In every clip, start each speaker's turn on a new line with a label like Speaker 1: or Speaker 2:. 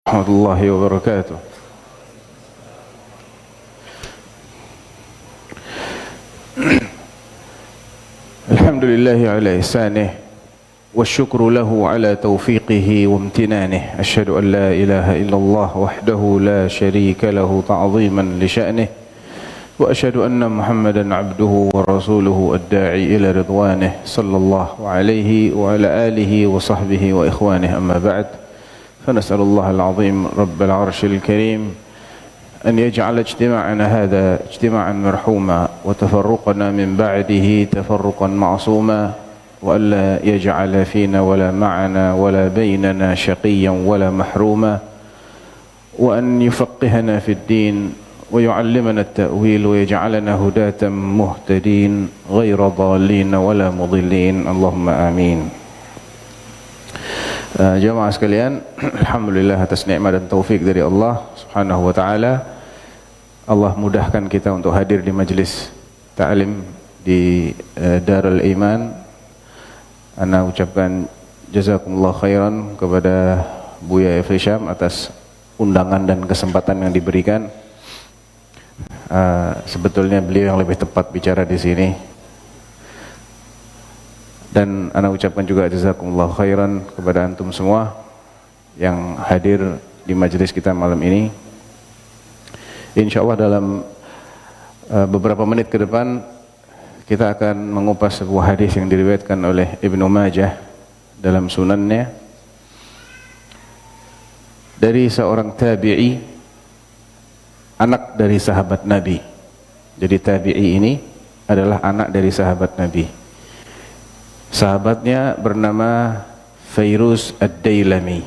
Speaker 1: Warahmatullahi wabarakatuh. Alhamdulillahi ala ihsanih wa syukru lahu ala taufiqihi wa amtinanih. Asyhadu an la ilaha illallah wahdahu la syarika lahu ta'ziman li sya'nih wa asyhadu anna Muhammadan abduhu wa rasuluhu ad-da'i ila ridwanih sallallahu alaihi wa ala alihi wa sahbihi wa ikhwanih, amma ba'd. فنسأل الله العظيم رب العرش الكريم أن يجعل اجتماعنا هذا اجتماعا مرحوما وتفرقنا من بعده تفرقا معصوما وألا يجعل فينا ولا معنا ولا بيننا شقيا ولا محروما وأن يفقهنا في الدين ويعلمنا التأويل ويجعلنا هداة مهتدين غير ضالين ولا مضلين اللهم آمين. Jamaah sekalian, alhamdulillah atas nikmat dan taufik dari Allah Subhanahu wa taala. Allah mudahkan kita untuk hadir di majelis ta'lim di Darul Iman. Ana ucapkan jazakumullah khairan kepada Buya Efrisham atas undangan dan kesempatan yang diberikan. Sebetulnya beliau yang lebih tepat bicara di sini. Dan ana ucapkan juga jazakumullah khairan kepada antum semua yang hadir di majelis kita malam ini. Insyaallah dalam beberapa menit ke depan kita akan mengupas sebuah hadis yang diriwayatkan oleh Ibnu Majah dalam sunannya dari seorang tabi'i, anak dari sahabat Nabi. Jadi tabi'i ini adalah anak dari sahabat Nabi. Sahabatnya bernama Fairuz Ad-Dailami,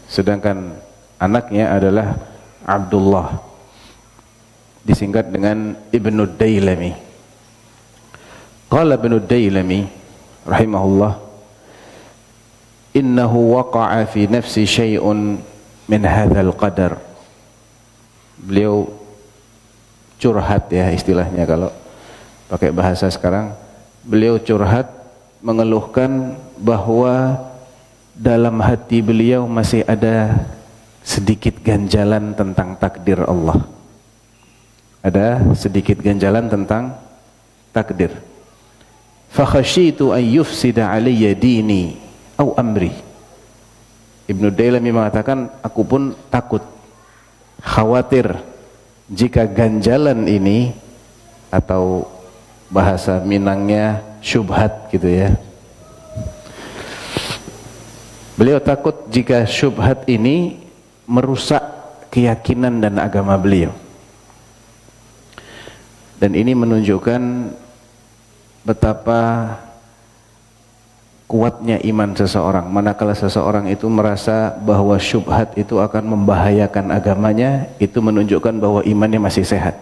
Speaker 1: sedangkan anaknya adalah Abdullah, disingkat dengan Ibnu Dailami. Qala Ibnu Dailami rahimahullah, innahu waqa'a fi nafsi syai'un min hadzal qadar. Beliau curhat, ya istilahnya kalau pakai bahasa sekarang. Beliau curhat, mengeluhkan bahwa dalam hati beliau masih ada sedikit ganjalan tentang takdir Allah. Ada sedikit ganjalan tentang takdir. Fa khasyitu an yufsida alayya dini au amri. Ibnu Dailami mengatakan, aku pun takut, khawatir jika ganjalan ini, atau bahasa Minangnya syubhat gitu ya. Beliau takut jika syubhat ini merusak keyakinan dan agama beliau. Dan ini menunjukkan betapa kuatnya iman seseorang. Manakala seseorang itu merasa bahwa syubhat itu akan membahayakan agamanya, itu menunjukkan bahwa imannya masih sehat.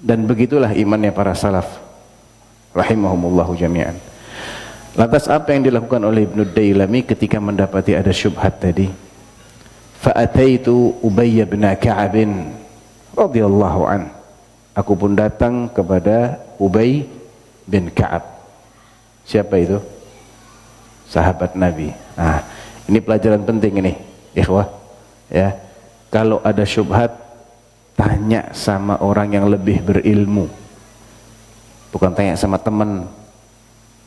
Speaker 1: Dan begitulah imannya para salaf rahimahumullahu jami'an. Lantas apa yang dilakukan oleh Ibnu Dailami ketika mendapati ada syubhat tadi? Fa'ataitu Ubay bin Ka'ab radhiyallahu an. Aku pun datang kepada Ubay bin Ka'ab. Siapa itu? Sahabat Nabi. Nah, ini pelajaran penting ini, ikhwah. Ya. Kalau ada syubhat, tanya sama orang yang lebih berilmu. Bukan tanya sama teman,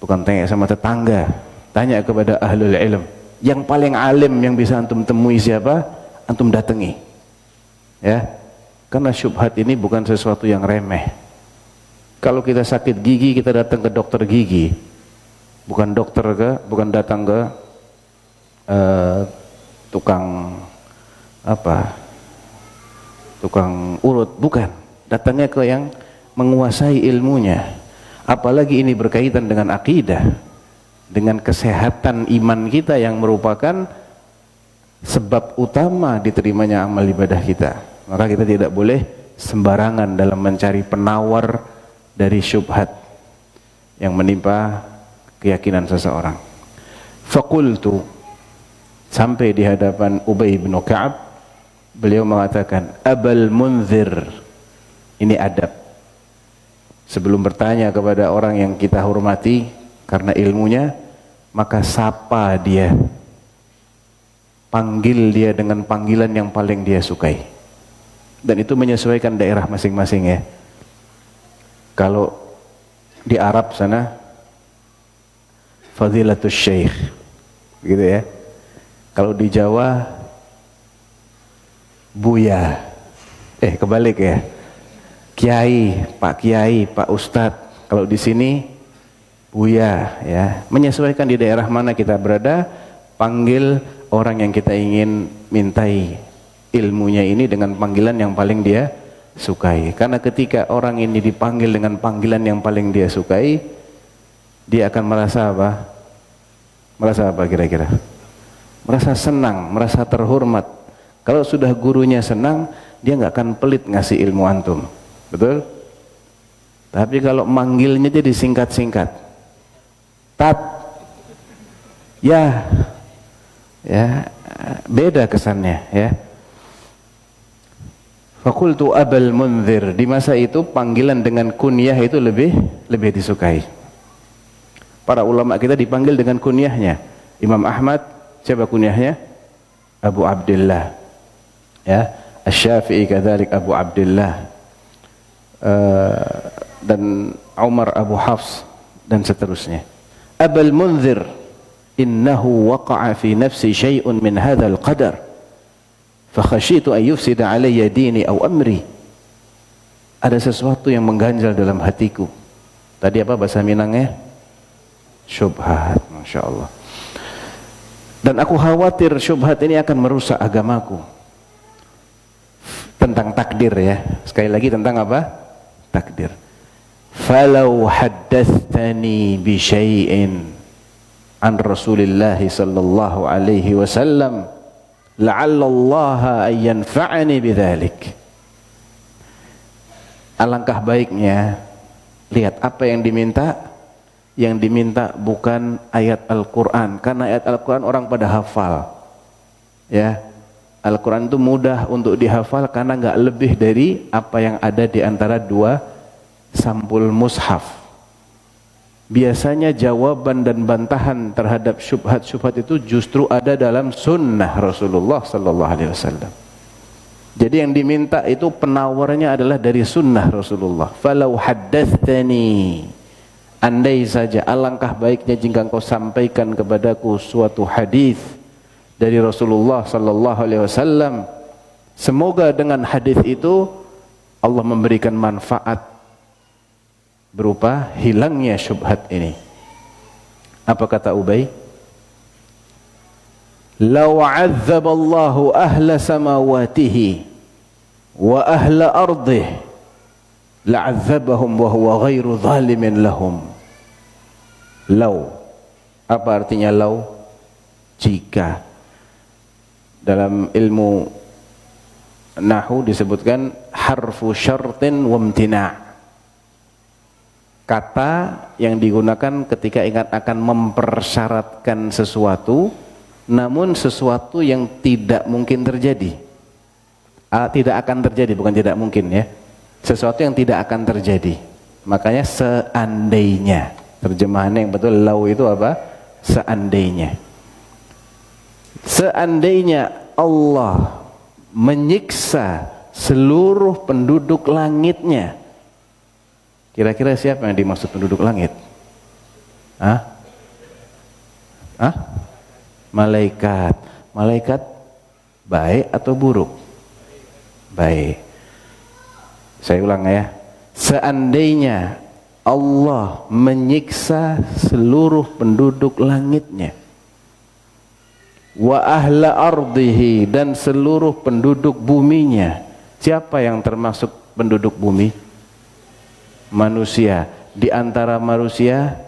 Speaker 1: bukan tanya sama tetangga. Tanya kepada ahlul ilm. Yang paling alim yang bisa antum temui siapa? Antum datangi. Ya. Karena syubhat ini bukan sesuatu yang remeh. Kalau kita sakit gigi, kita datang ke dokter gigi. Bukan bukan datang ke tukang tukang urut, bukan. Datangnya ke yang menguasai ilmunya. Apalagi ini berkaitan dengan akidah, dengan kesehatan iman kita yang merupakan sebab utama diterimanya amal ibadah kita. Maka kita tidak boleh sembarangan dalam mencari penawar dari syubhat yang menimpa keyakinan seseorang. Faqultu, sampai di hadapan Ubay bin Ka'ab, beliau mengatakan, Abul Munzir. Ini adab. Sebelum bertanya kepada orang yang kita hormati karena ilmunya, maka sapa dia. panggil dia dengan panggilan yang paling dia sukai. Dan itu menyesuaikan daerah masing-masing ya. Kalau di Arab sana Fadilatul Syekh gitu ya. Kalau di Jawa Buya. Kebalik ya. Kiai, Pak Ustadz. Kalau di sini Buya ya. Menyesuaikan di daerah mana kita berada, panggil orang yang kita ingin mintai ilmunya ini dengan panggilan yang paling dia sukai. Karena ketika orang ini dipanggil dengan panggilan yang paling dia sukai, dia akan merasa apa? Merasa apa kira-kira? Merasa senang, merasa terhormat. Kalau sudah gurunya senang, dia nggak akan pelit ngasih ilmu antum. Betul? Tapi kalau manggilnya jadi singkat-singkat. Tat. Ya. Ya, beda kesannya ya. Fakultu Abul Munzir. Di masa itu panggilan dengan kunyah itu lebih disukai. Para ulama kita dipanggil dengan kunyahnya. Imam Ahmad, siapa kunyahnya? Abu Abdullah. Ya, Asy-Syafi'i kadzalik Abu Abdullah. Dan Umar Abu Hafs dan seterusnya. Abul Munzir, innahu waqa'a fi nafsi syai'un min hadzal qadar. Fakhashitu an yufsida alayya dini aw amri. Ada sesuatu yang mengganjal dalam hatiku. Tadi apa bahasa Minangnya? Syubhat, Masya Allah. Dan aku khawatir syubhat ini akan merusak agamaku. Tentang takdir ya. Sekali lagi tentang apa? Takdir. Falau haddatsani bi syai'in an Rasulillah sallallahu alaihi wasallam la'allallaha an yanfa'ani bidzalik. Alangkah baiknya lihat apa yang diminta. Yang diminta bukan ayat Al-Qur'an, karena ayat Al-Qur'an orang pada hafal. Ya. Al-Qur'an itu mudah untuk dihafal karena enggak lebih dari apa yang ada di antara dua sampul mushaf. Biasanya jawaban dan bantahan terhadap syubhat-syubhat itu justru ada dalam sunnah Rasulullah sallallahu alaihi wasallam. Jadi yang diminta itu penawarnya adalah dari sunnah Rasulullah. Falau haddatsani, andai saja alangkah baiknya jika engkau sampaikan kepadaku suatu hadis dari Rasulullah sallallahu alaihi wasallam. Semoga dengan hadis itu Allah memberikan manfaat berupa hilangnya syubhat ini. Apa kata Ubay? Law 'azzaballahu ahla samawatihi wa ahla ardihi la'azzabahum wa huwa ghairu zalimin lahum. Law. Apa artinya law? Jika. Dalam ilmu nahwu disebutkan harfu syartin wa imtina'. Kata yang digunakan ketika ingat akan mempersyaratkan sesuatu, namun sesuatu yang tidak mungkin terjadi. Tidak akan terjadi, bukan tidak mungkin ya. Sesuatu yang tidak akan terjadi. Makanya seandainya. Terjemahannya yang betul law itu apa? Seandainya. Seandainya Allah menyiksa seluruh penduduk langitnya. Kira-kira siapa yang dimaksud penduduk langit? Malaikat. Malaikat baik atau buruk? Baik. Saya ulang ya. Seandainya Allah menyiksa seluruh penduduk langitnya, wa ahla ardihi, dan seluruh penduduk buminya. Siapa yang termasuk penduduk bumi? Manusia. Di antara manusia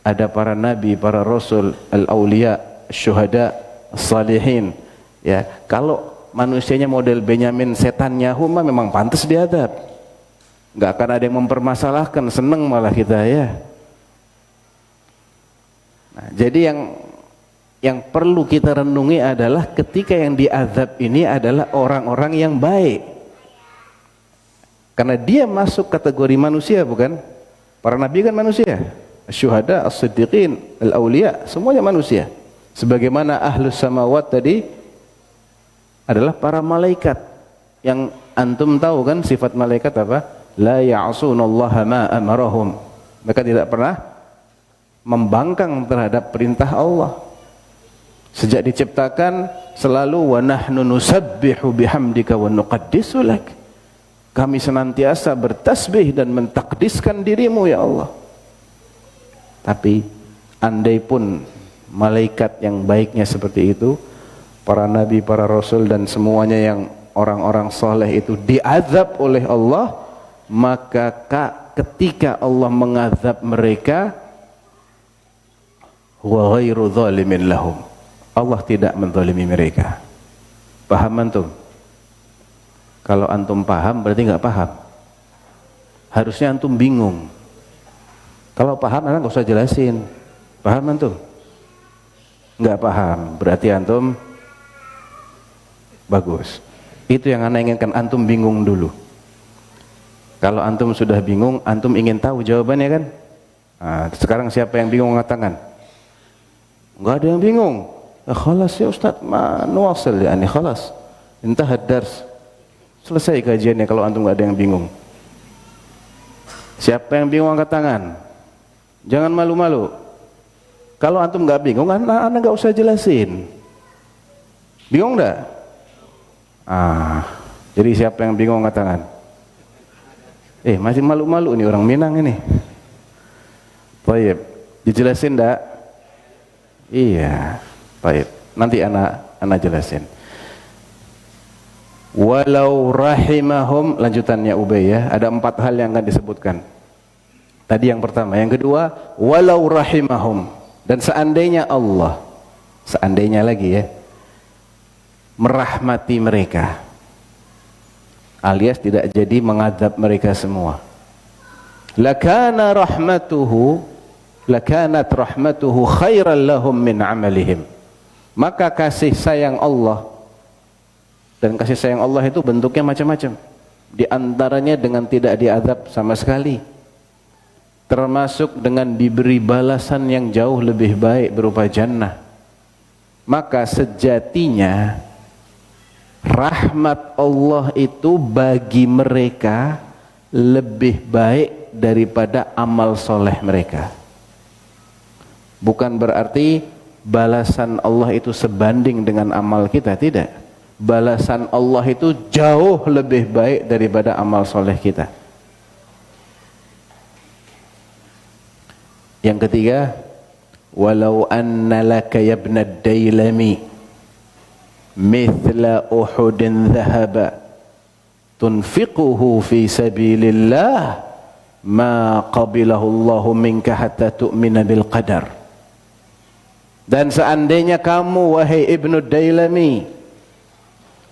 Speaker 1: ada para nabi, para rasul, al-auliya, syuhada, salihin. Ya, kalau manusianya model Benyamin Netanyahu memang pantas diadab. Enggak akan ada yang mempermasalahkan, seneng malah kita ya. Nah, jadi yang perlu kita renungi adalah ketika yang diazab ini adalah orang-orang yang baik. Karena dia masuk kategori manusia, bukan? Para nabi kan manusia. Syuhada, as-siddiqin, al-auliya, semuanya manusia. Sebagaimana ahlus samawat tadi adalah para malaikat. Yang antum tahu kan sifat malaikat apa? La ya'sunallaha ma amarahum. Mereka tidak pernah membangkang terhadap perintah Allah. Sejak diciptakan selalu wa nahnu nusabbihu bihamdika wa nuqaddisu lak. Kami senantiasa bertasbih dan mentakdiskan dirimu ya Allah. Tapi andai pun malaikat yang baiknya seperti itu, para nabi, para rasul dan semuanya yang orang-orang soleh itu diazab oleh Allah, maka ketika Allah mengazab mereka, huwa ghairu zalimin lahum, Allah tidak menzalimi mereka. Paham antum? Kalau antum paham berarti nggak paham. Harusnya antum bingung. Kalau paham anda nggak usah jelasin. Paham antum? Nggak paham berarti antum bagus. Itu yang anda inginkan, antum bingung dulu. Kalau antum sudah bingung, antum ingin tahu jawabannya kan? Nah, sekarang siapa yang bingung angkat tangan? Nggak ada yang bingung. Khalas ya Ustaz, ma nuwasil ya ani khalas. Intahad dars. Selesai kajiannya kalau antum nggak ada yang bingung. Siapa yang bingung angkat tangan? Jangan malu-malu. Kalau antum nggak bingung, anda nggak usah jelasin. Bingung nggak? Jadi siapa yang bingung angkat tangan? Masih malu-malu nih orang Minang ini. Baik, dijelasin nggak? Iya. Baik, nanti anak jelasin. Walau rahimahum, lanjutannya Ubay ya, ada 4 hal yang akan disebutkan. Tadi yang pertama, yang kedua, walau rahimahum, dan seandainya Allah, seandainya lagi ya, merahmati mereka, alias tidak jadi mengadab mereka semua. Lakanat rahmatuhu khairan lahum min amalihim. Maka kasih sayang Allah, dan kasih sayang Allah itu bentuknya macam-macam. Di antaranya dengan tidak diazab sama sekali, termasuk dengan diberi balasan yang jauh lebih baik berupa jannah. Maka sejatinya rahmat Allah itu bagi mereka lebih baik daripada amal soleh mereka. Bukan berarti balasan Allah itu sebanding dengan amal kita, tidak. Balasan Allah itu jauh lebih baik daripada amal soleh kita. Yang ketiga, walau anna laka ya ibnad Dailami mithla Uhudin dhahaba tunfiquhu fi sabilillah ma qabilahu Allahu minka hatta tu'mina bil qadar. Dan seandainya kamu wahai Ibnu Dailami,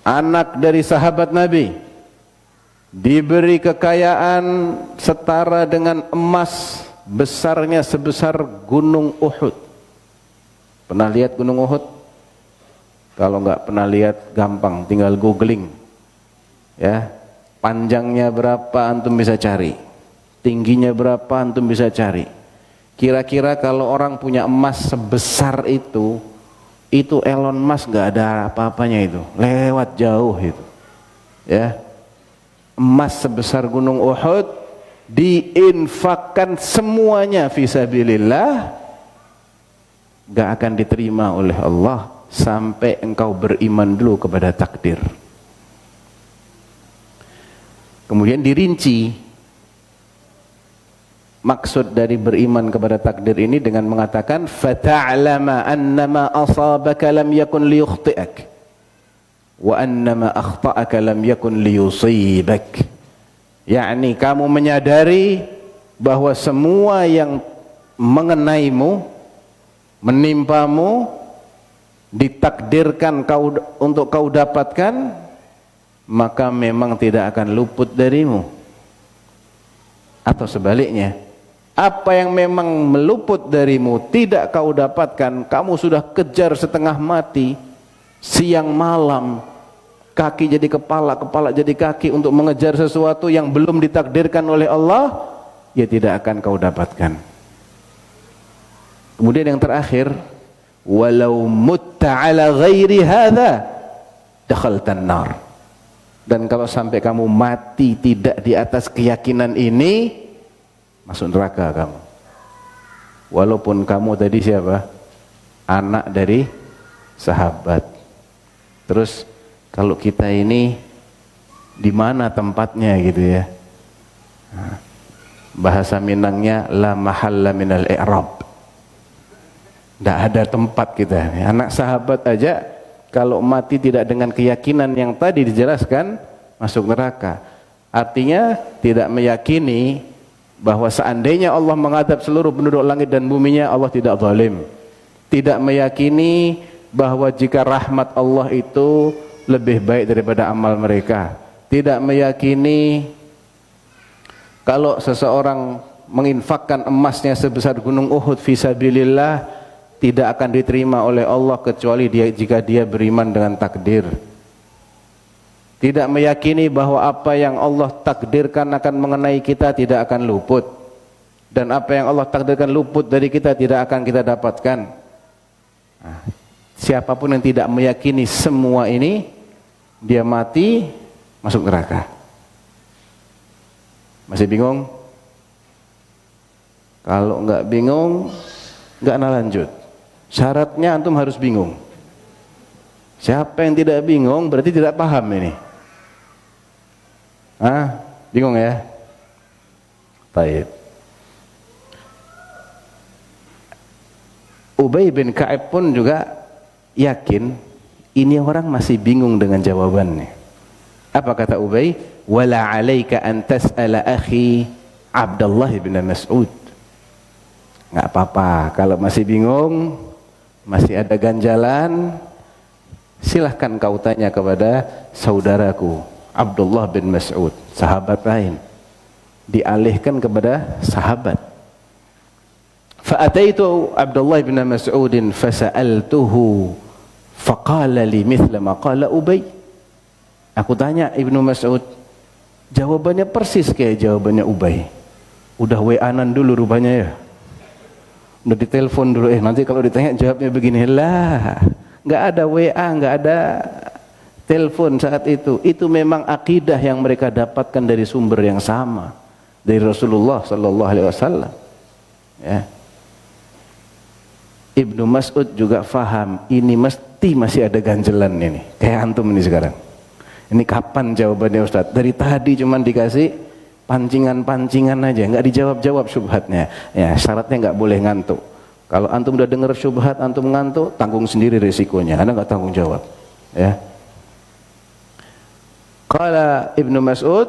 Speaker 1: anak dari sahabat Nabi, diberi kekayaan setara dengan emas besarnya sebesar gunung Uhud. Pernah lihat gunung Uhud? Kalau nggak pernah lihat, gampang, tinggal googling ya. Panjangnya berapa antum bisa cari, tingginya berapa antum bisa cari. Kira-kira kalau orang punya emas sebesar itu Elon Musk nggak ada apa-apanya, itu lewat jauh itu ya. Emas sebesar gunung Uhud diinfakkan semuanya fisabilillah, nggak akan diterima oleh Allah sampai engkau beriman dulu kepada takdir. Kemudian dirinci maksud dari beriman kepada takdir ini dengan mengatakan fata'lama annama asabaka lam yakun liyukhti'ak wa annama akhta'aka lam yakun liyusibak. Yakni kamu menyadari bahwa semua yang mengenaimu, menimpamu, ditakdirkan untuk kau dapatkan, maka memang tidak akan luput darimu. Atau sebaliknya, apa yang memang meluput darimu tidak kau dapatkan, kamu sudah kejar setengah mati, siang malam, kaki jadi kepala, kepala jadi kaki untuk mengejar sesuatu yang belum ditakdirkan oleh Allah, ya tidak akan kau dapatkan. Kemudian yang terakhir, walau mutta ala ghairi hadza, dakhaltan nar. Dan kalau sampai kamu mati tidak di atas keyakinan ini, masuk neraka kamu. Walaupun kamu tadi siapa? Anak dari sahabat. Terus kalau kita ini di mana tempatnya gitu ya? Bahasa Minangnya la mahalla minal i'rab. Tidak ada tempat kita. Anak sahabat aja kalau mati tidak dengan keyakinan yang tadi dijelaskan, masuk neraka. Artinya tidak meyakini bahwa seandainya Allah mengadab seluruh penduduk langit dan buminya, Allah tidak zalim. Tidak meyakini bahwa jika rahmat Allah itu lebih baik daripada amal mereka. Tidak meyakini kalau seseorang menginfakkan emasnya sebesar gunung Uhud fisabilillah, tidak akan diterima oleh Allah kecuali jika dia beriman dengan takdir. Tidak meyakini bahwa apa yang Allah takdirkan akan mengenai kita tidak akan luput, dan apa yang Allah takdirkan luput dari kita tidak akan kita dapatkan. Siapapun yang tidak meyakini semua ini, dia mati masuk neraka. Masih bingung? Kalau enggak bingung, enggak lanjut. Syaratnya antum harus bingung. Siapa yang tidak bingung berarti tidak paham ini. Bingung ya? Baik. Ubay bin Ka'ab pun juga yakin ini orang masih bingung dengan jawabannya. Apa kata Ubay? Wala 'alaika an tas'ala akhi Abdullah bin Mas'ud. Enggak apa-apa kalau masih bingung, masih ada ganjalan, silahkan kau tanya kepada saudaraku Abdullah bin Mas'ud, sahabat lain. Dialihkan kepada sahabat. Fa'ataitu Abdullah bin Mas'ud fasa'altuhu faqala li mithla ma qala Ubay. Aku tanya Ibnu Mas'ud, jawabannya persis kayak jawabannya Ubay. Udah WA-an dulu rupanya ya. Udah ditelepon dulu, nanti kalau ditanya jawabnya begini. Lah, nggak ada WA, nggak ada telepon saat itu. Itu memang akidah yang mereka dapatkan dari sumber yang sama, dari Rasulullah sallallahu alaihi wasallam. Ya. Ibnu Mas'ud juga faham, ini mesti masih ada ganjelan ini. Kayak antum ini sekarang. Ini kapan jawabannya Ustaz? Dari tadi cuman dikasih pancingan-pancingan aja, nggak dijawab-jawab syubhatnya. Ya, syaratnya nggak boleh ngantuk. Kalau antum udah dengar syubhat, antum ngantuk, tanggung sendiri resikonya. Anda nggak tanggung jawab. Ya. Qala Ibnu Mas'ud,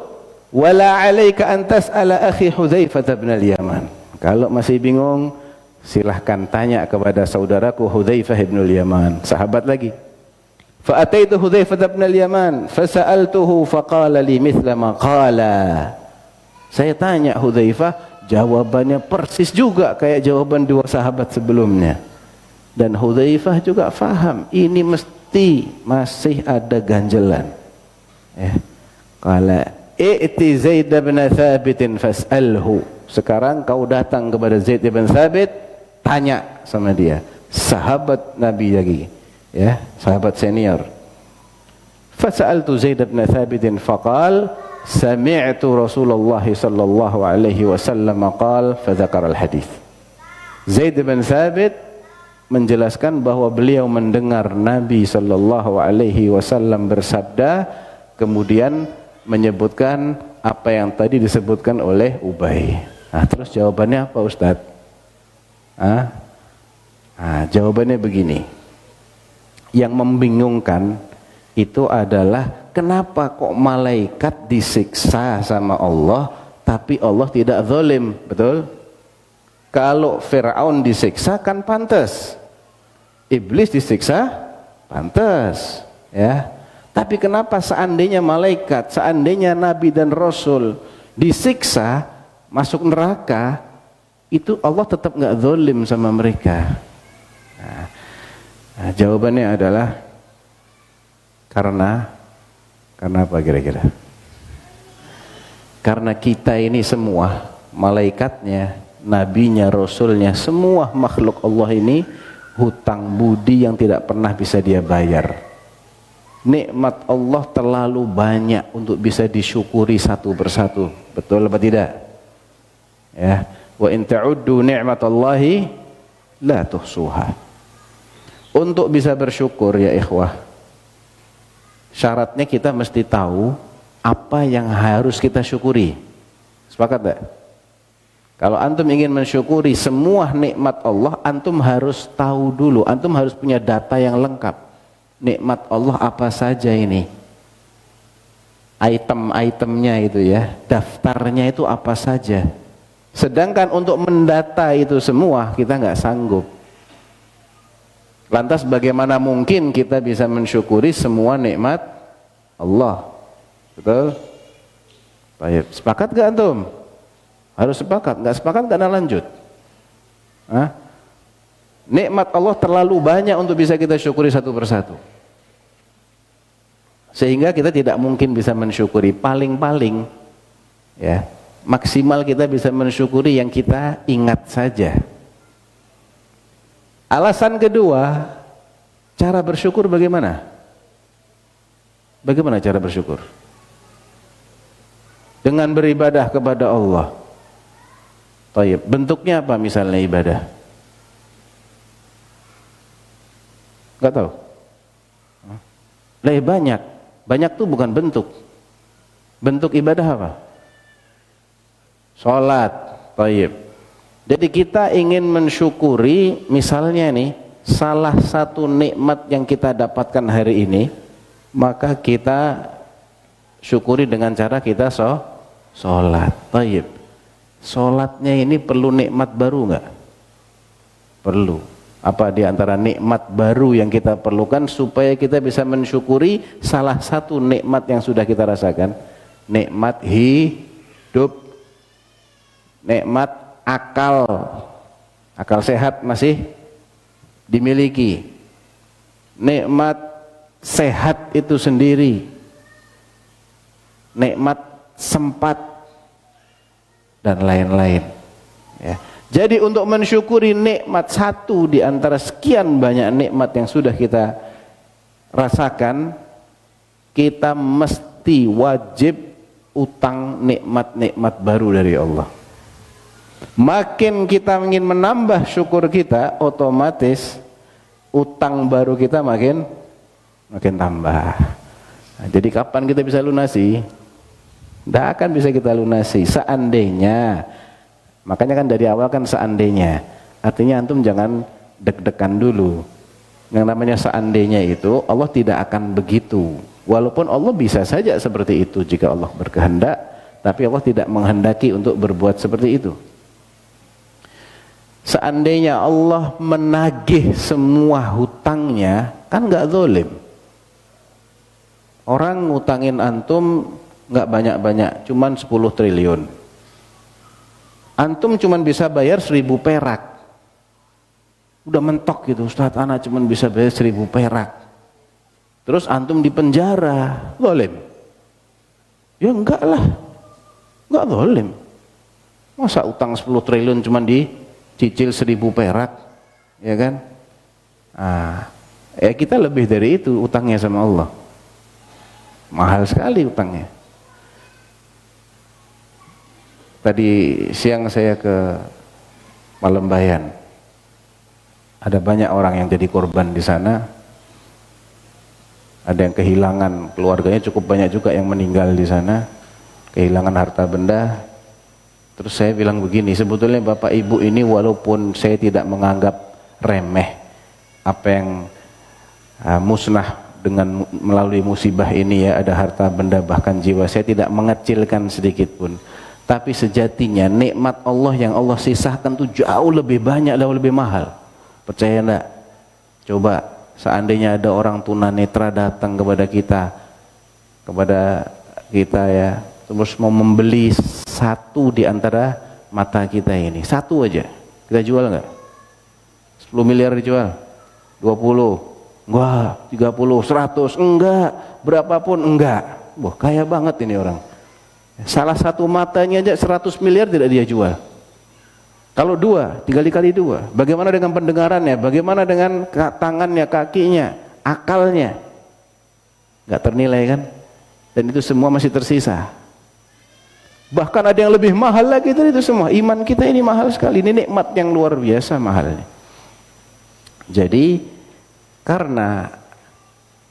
Speaker 1: wala 'alaika an tas'ala akhi Hudzaifah bin al-Yaman. Kalau masih bingung, silahkan tanya kepada saudaraku Hudzaifah bin al-Yaman, sahabat lagi. Fa ataitu Hudzaifah bin al-Yaman, fa sa'altuhu fa qala li mithla ma qala. Saya tanya Hudzaifah, jawabannya persis juga kayak jawaban dua sahabat sebelumnya. Dan Hudzaifah juga faham, ini mesti masih ada ganjelan. Ya. Qala i'ti Zaid bin Thabit fas'alhu. Sekarang kau datang kepada Zaid bin Thabit, tanya sama dia. Sahabat Nabi lagi, ya, sahabat senior. Fas'altu Zaid bin Thabit faqal sami'tu Rasulullah sallallahu alaihi wasallam qala fadzakara al-hadits. Zaid bin Thabit menjelaskan bahwa beliau mendengar Nabi sallallahu alaihi wasallam bersabda, kemudian menyebutkan apa yang tadi disebutkan oleh Ubay. Nah, terus jawabannya apa Ustaz? Jawabannya begini. Yang membingungkan itu adalah kenapa kok malaikat disiksa sama Allah tapi Allah tidak zalim, betul? Kalau Fir'aun disiksa kan pantas, iblis disiksa pantas, ya. Tapi kenapa seandainya malaikat, seandainya nabi dan rasul disiksa masuk neraka, itu Allah tetap nggak zalim sama mereka? Nah, jawabannya adalah karena apa kira-kira? Karena kita ini semua, malaikatnya, nabinya, rasulnya, semua makhluk Allah ini hutang budi yang tidak pernah bisa dia bayar. Nikmat Allah terlalu banyak untuk bisa disyukuri satu persatu. Betul apa tidak? Ya, wa in ta'uddu ni'matallahi la tuhsuha. Untuk bisa bersyukur ya ikhwah, syaratnya kita mesti tahu apa yang harus kita syukuri. Sepakat tak? Kalau antum ingin mensyukuri semua nikmat Allah, antum harus tahu dulu, antum harus punya data yang lengkap. Nikmat Allah apa saja ini? Item-itemnya itu ya, daftarnya itu apa saja. Sedangkan untuk mendata itu semua kita nggak sanggup. Lantas bagaimana mungkin kita bisa mensyukuri semua nikmat Allah? Betul? Baik, sepakat gak antum? Harus sepakat, nggak sepakat nggak ada lanjut. Hah? Nikmat Allah terlalu banyak untuk bisa kita syukuri satu persatu. Sehingga kita tidak mungkin bisa mensyukuri, paling-paling ya, maksimal kita bisa mensyukuri yang kita ingat saja. Alasan kedua, cara bersyukur bagaimana? Bagaimana cara bersyukur? Dengan beribadah kepada Allah. Taib. Bentuknya apa misalnya ibadah? Enggak tahu? Banyak. Banyak tuh bukan bentuk. Bentuk ibadah apa? Salat. Taib. Jadi kita ingin mensyukuri misalnya nih, salah satu nikmat yang kita dapatkan hari ini, maka kita syukuri dengan cara kita sholat. Taib. Sholatnya ini perlu nikmat baru enggak? Perlu. Apa di antara nikmat baru yang kita perlukan supaya kita bisa mensyukuri salah satu nikmat yang sudah kita rasakan? Nikmat hidup, nikmat akal. Akal sehat masih dimiliki. Nikmat sehat itu sendiri, nikmat sempat, dan lain-lain ya. Jadi untuk mensyukuri nikmat satu di antara sekian banyak nikmat yang sudah kita rasakan, kita mesti wajib utang nikmat-nikmat baru dari Allah. Makin kita ingin menambah syukur kita, otomatis utang baru kita makin tambah. Nah, jadi kapan kita bisa lunasi? Tidak akan bisa kita lunasi seandainya. Makanya kan dari awal kan seandainya. Artinya antum jangan deg-degan dulu. Yang namanya seandainya itu Allah tidak akan begitu. Walaupun Allah bisa saja seperti itu jika Allah berkehendak, tapi Allah tidak menghendaki untuk berbuat seperti itu. Seandainya Allah menagih semua hutangnya, kan nggak zalim. Orang ngutangin antum nggak banyak-banyak, cuman 10 triliun. Antum cuman bisa bayar 1000 perak. Udah mentok gitu, Ustaz, anak cuman bisa bayar 1000 perak. Terus antum di penjara, zalim? Ya enggak lah, enggak zalim. Masa utang 10 triliun cuman dicicil 1000 perak, ya kan? Kita lebih dari itu utangnya sama Allah. Mahal sekali utangnya. Tadi siang saya ke Malembayan. Ada banyak orang yang jadi korban di sana. Ada yang kehilangan, keluarganya cukup banyak juga yang meninggal di sana. Kehilangan harta benda. Terus saya bilang begini, sebetulnya Bapak Ibu ini walaupun saya tidak menganggap remeh apa yang musnah dengan melalui musibah ini ya, ada harta benda bahkan jiwa, saya tidak mengecilkan sedikit pun. Tapi sejatinya nikmat Allah yang Allah sisakan itu jauh lebih banyak, jauh lebih mahal. Percaya enggak? Coba seandainya ada orang tunanetra datang kepada kita ya, terus mau membeli satu di antara mata kita ini, satu aja, kita jual enggak? 10 miliar dijual? 20? Enggak. 30? 100? Enggak. Berapapun enggak. Wah, kaya banget ini orang. Salah satu matanya aja 100 miliar tidak dia jual. Kalau dua, 3 kali 2. Bagaimana dengan pendengarannya? Bagaimana dengan tangannya, kakinya, akalnya? nggak ternilai kan? Dan itu semua masih tersisa. Bahkan ada yang lebih mahal lagi dari itu semua. Iman kita ini mahal sekali. Ini nikmat yang luar biasa mahalnya. Jadi karena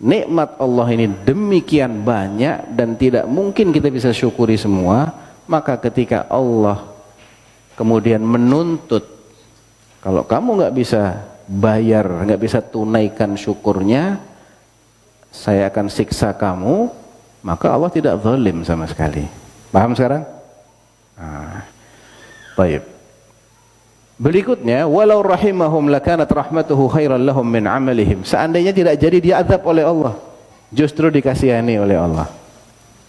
Speaker 1: nikmat Allah ini demikian banyak dan tidak mungkin kita bisa syukuri semua, maka ketika Allah kemudian menuntut, kalau kamu nggak bisa bayar, nggak bisa tunaikan syukurnya, saya akan siksa kamu, maka Allah tidak zalim sama sekali. Paham sekarang? Baik. Berikutnya, walau rahimahum lakanat rahmatuhu khairan lahum min amalihim. Seandainya tidak jadi diazab oleh Allah, justru dikasihani oleh Allah.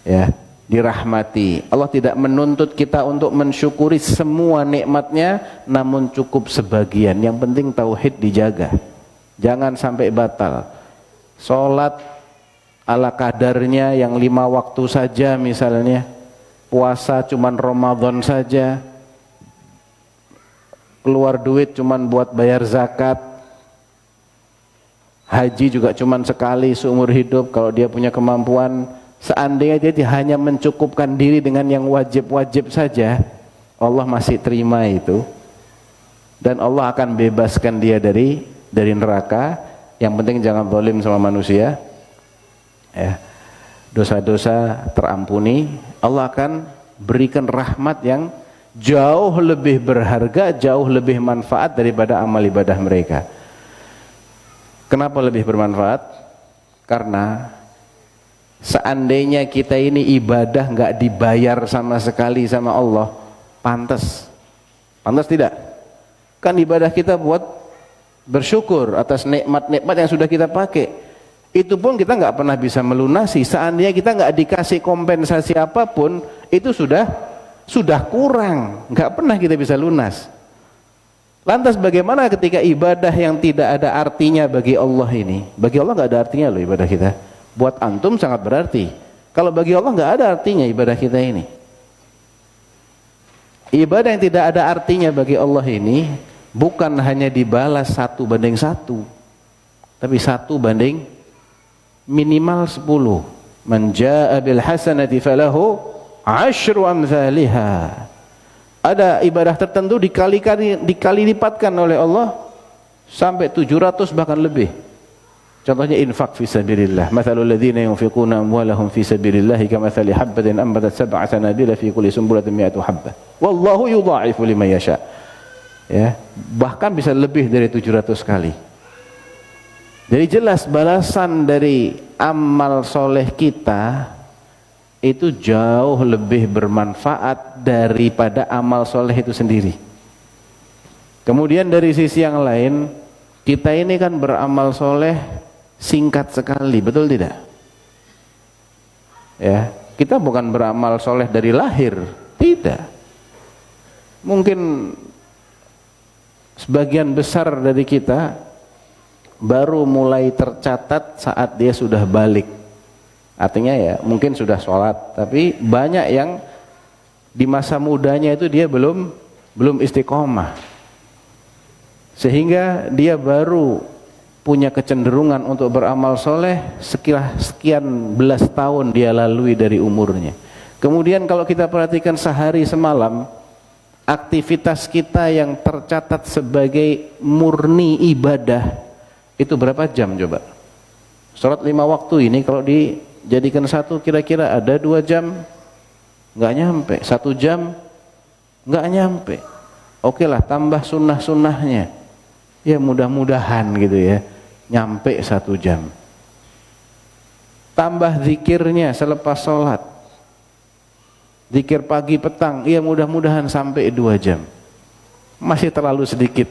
Speaker 1: Ya, dirahmati. Allah tidak menuntut kita untuk mensyukuri semua nikmatnya, namun cukup sebagian. Yang penting tauhid dijaga. Jangan sampai batal. Salat ala kadarnya yang 5 waktu saja misalnya. Puasa cuman Ramadan saja, keluar duit cuman buat bayar zakat, haji juga cuman sekali seumur hidup kalau dia punya kemampuan. Seandainya dia hanya mencukupkan diri dengan yang wajib-wajib saja, Allah masih terima itu, dan Allah akan bebaskan dia dari neraka. Yang penting jangan zalim sama manusia, ya. Dosa-dosa terampuni, Allah akan berikan rahmat yang jauh lebih berharga, jauh lebih manfaat daripada amal ibadah mereka. Kenapa lebih bermanfaat? Karena seandainya kita ini ibadah nggak dibayar sama sekali sama Allah, pantas? Pantas tidak? Kan ibadah kita buat bersyukur atas nikmat-nikmat yang sudah kita pakai. Itu pun kita nggak pernah bisa melunasi. Seandainya kita nggak dikasih kompensasi apapun, itu sudah kurang, nggak pernah kita bisa lunas. Lantas bagaimana ketika ibadah yang tidak ada artinya bagi Allah ini? Bagi Allah nggak ada artinya loh ibadah kita. Buat antum sangat berarti. Kalau bagi Allah nggak ada artinya ibadah kita ini. Ibadah yang tidak ada artinya bagi Allah ini bukan hanya dibalas 1:1, tapi 1 banding minimal 10. Man jaa bil hasanati falahu 10 amsalha. Ada ibadah tertentu dikali lipatkan oleh Allah sampai 700 bahkan lebih. Contohnya infak fi sabilillah. Mathalul ladzina yunfiquna amwalahum fi sabilillah kamathali habbatin anbatat 7 sanabila fi kulli sunbulatin 100 habbah. Wallahu yudha'ifu liman yasha. Ya, bahkan bisa lebih dari 700 kali. Jadi jelas balasan dari amal soleh kita itu jauh lebih bermanfaat daripada amal soleh itu sendiri. Kemudian dari sisi yang lain, kita ini kan beramal soleh singkat sekali, betul tidak? Ya, kita bukan beramal soleh dari lahir, tidak. Mungkin sebagian besar dari kita baru mulai tercatat saat dia sudah balik. Artinya ya mungkin sudah sholat, tapi banyak yang di masa mudanya itu dia belum istiqomah, sehingga dia baru punya kecenderungan untuk beramal soleh sekian belas tahun dia lalui dari umurnya. Kemudian kalau kita perhatikan sehari semalam, aktivitas kita yang tercatat sebagai murni ibadah itu berapa jam coba? Sholat 5 waktu ini kalau dijadikan satu kira-kira ada 2 jam, nggak nyampe. 1 jam nggak nyampe. Oke lah, tambah sunnah-sunnahnya, ya mudah-mudahan gitu ya, nyampe 1 jam. Tambah zikirnya selepas sholat, zikir pagi petang, ya mudah-mudahan sampai 2 jam. Masih terlalu sedikit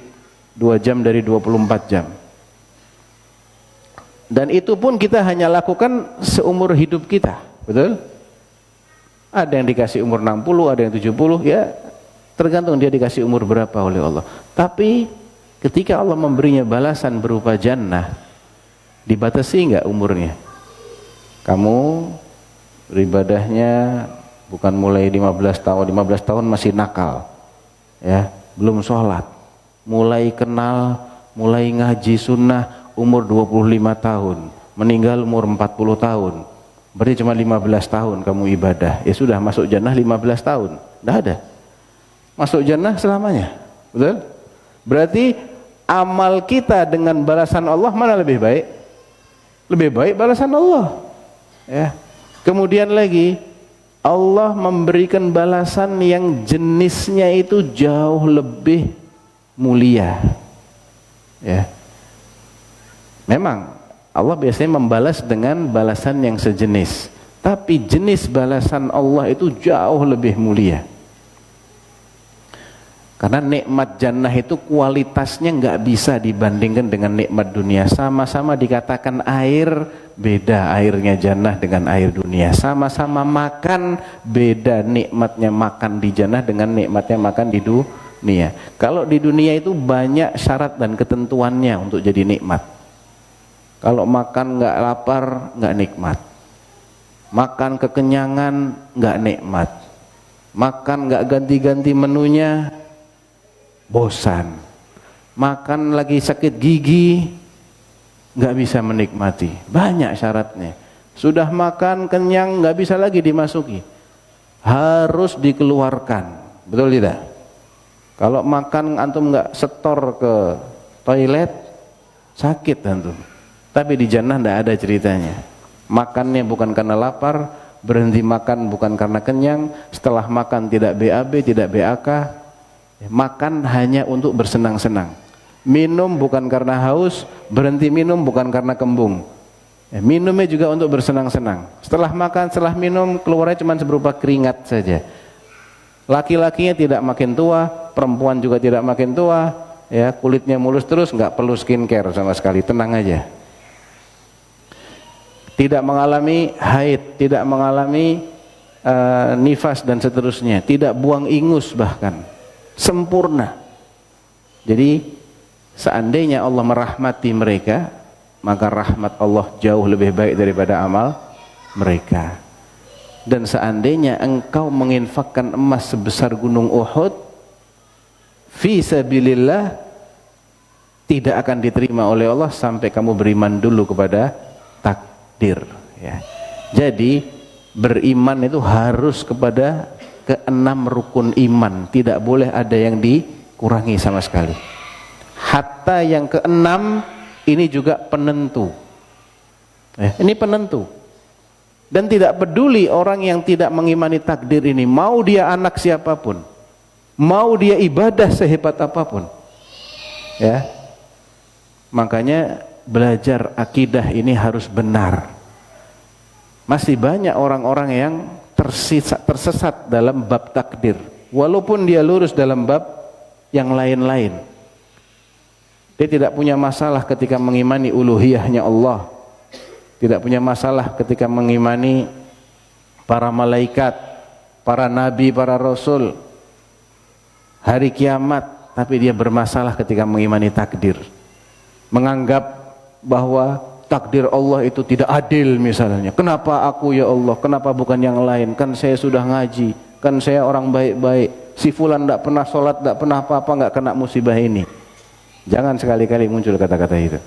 Speaker 1: 2 jam dari 24 jam. Dan itu pun kita hanya lakukan seumur hidup kita, betul? Ada yang dikasih umur 60, ada yang 70, ya tergantung dia dikasih umur berapa oleh Allah. Tapi ketika Allah memberinya balasan berupa jannah, dibatasi enggak umurnya? Kamu beribadahnya bukan mulai 15 tahun masih nakal, ya, belum sholat, mulai kenal, mulai ngaji sunnah umur 25 tahun, meninggal umur 40 tahun. Berarti cuma 15 tahun kamu ibadah. Ya sudah masuk jannah 15 tahun. Tidak ada. Masuk jannah selamanya. Betul? Berarti amal kita dengan balasan Allah mana lebih baik? Lebih baik balasan Allah. Ya. Kemudian lagi Allah memberikan balasan yang jenisnya itu jauh lebih mulia. Ya. Memang Allah biasanya membalas dengan balasan yang sejenis, tapi jenis balasan Allah itu jauh lebih mulia. Karena nikmat jannah itu kualitasnya nggak bisa dibandingkan dengan nikmat dunia. Sama-sama dikatakan air, beda airnya jannah dengan air dunia. Sama-sama makan, beda nikmatnya makan di jannah dengan nikmatnya makan di dunia. Kalau di dunia itu banyak syarat dan ketentuannya untuk jadi nikmat. Kalau makan nggak lapar, nggak nikmat. Makan kekenyangan, nggak nikmat. Makan nggak ganti-ganti menunya, bosan. Makan lagi sakit gigi, nggak bisa menikmati. Banyak syaratnya. Sudah makan kenyang, nggak bisa lagi dimasuki. Harus dikeluarkan. Betul tidak? Kalau makan antum nggak setor ke toilet, sakit antum. Tapi di jannah tidak ada ceritanya. Makannya bukan karena lapar, berhenti makan bukan karena kenyang, setelah makan tidak BAB, tidak BAK. Makan hanya untuk bersenang-senang. Minum bukan karena haus, berhenti minum bukan karena kembung. Minumnya juga untuk bersenang-senang. Setelah makan, setelah minum, keluarnya cuma berupa keringat saja. Laki-lakinya tidak makin tua, perempuan juga tidak makin tua, ya, kulitnya mulus terus, nggak perlu skincare sama sekali, tenang aja. Tidak mengalami haid, tidak mengalami nifas dan seterusnya, tidak buang ingus bahkan, sempurna. Jadi seandainya Allah merahmati mereka, maka rahmat Allah jauh lebih baik daripada amal mereka. Dan seandainya engkau menginfakkan emas sebesar gunung Uhud fi sabilillah, tidak akan diterima oleh Allah sampai kamu beriman dulu kepada takdir, ya. Jadi beriman itu harus kepada keenam rukun iman, tidak boleh ada yang dikurangi sama sekali. Hatta yang keenam ini juga penentu, ini penentu. Dan tidak peduli orang yang tidak mengimani takdir ini, mau dia anak siapapun, mau dia ibadah sehebat apapun, ya. Makanya belajar akidah ini harus benar. Masih banyak orang-orang yang tersesat dalam bab takdir, walaupun dia lurus dalam bab yang lain-lain. Dia tidak punya masalah ketika mengimani uluhiyahnya Allah, tidak punya masalah ketika mengimani para malaikat, para nabi, para rasul, hari kiamat, tapi dia bermasalah ketika mengimani takdir. Menganggap bahwa takdir Allah itu tidak adil misalnya. Kenapa aku ya Allah? Kenapa bukan yang lain? Kan saya sudah ngaji, kan saya orang baik-baik. Si fulan tidak pernah sholat, tidak pernah apa-apa, nggak kena musibah ini. Jangan sekali-kali muncul kata-kata itu.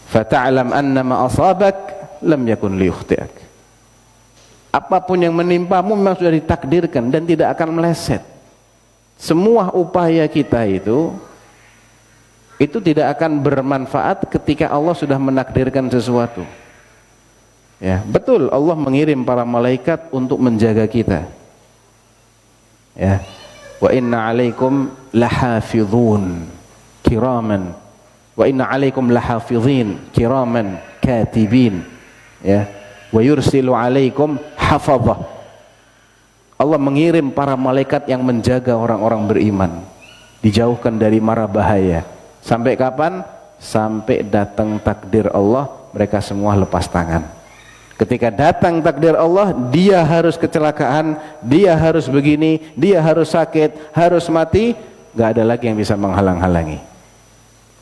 Speaker 1: Fata'lam annama asabak lam yakun liyukhti'ak. Apapun yang menimpamu memang sudah ditakdirkan dan tidak akan meleset. Semua upaya kita itu tidak akan bermanfaat ketika Allah sudah menakdirkan sesuatu. Ya, betul Allah mengirim para malaikat untuk menjaga kita. Ya. Wa inna 'alaikum lahafizun kiraman. Wa inna 'alaikum lahafizin kiraman katibin. Ya. Wa yursilu 'alaikum hafazah. Allah mengirim para malaikat yang menjaga orang-orang beriman, dijauhkan dari mara bahaya. Sampai kapan? Sampai datang takdir Allah, mereka semua lepas tangan. Ketika datang takdir Allah, dia harus kecelakaan, dia harus begini, dia harus sakit, harus mati, gak ada lagi yang bisa menghalang-halangi.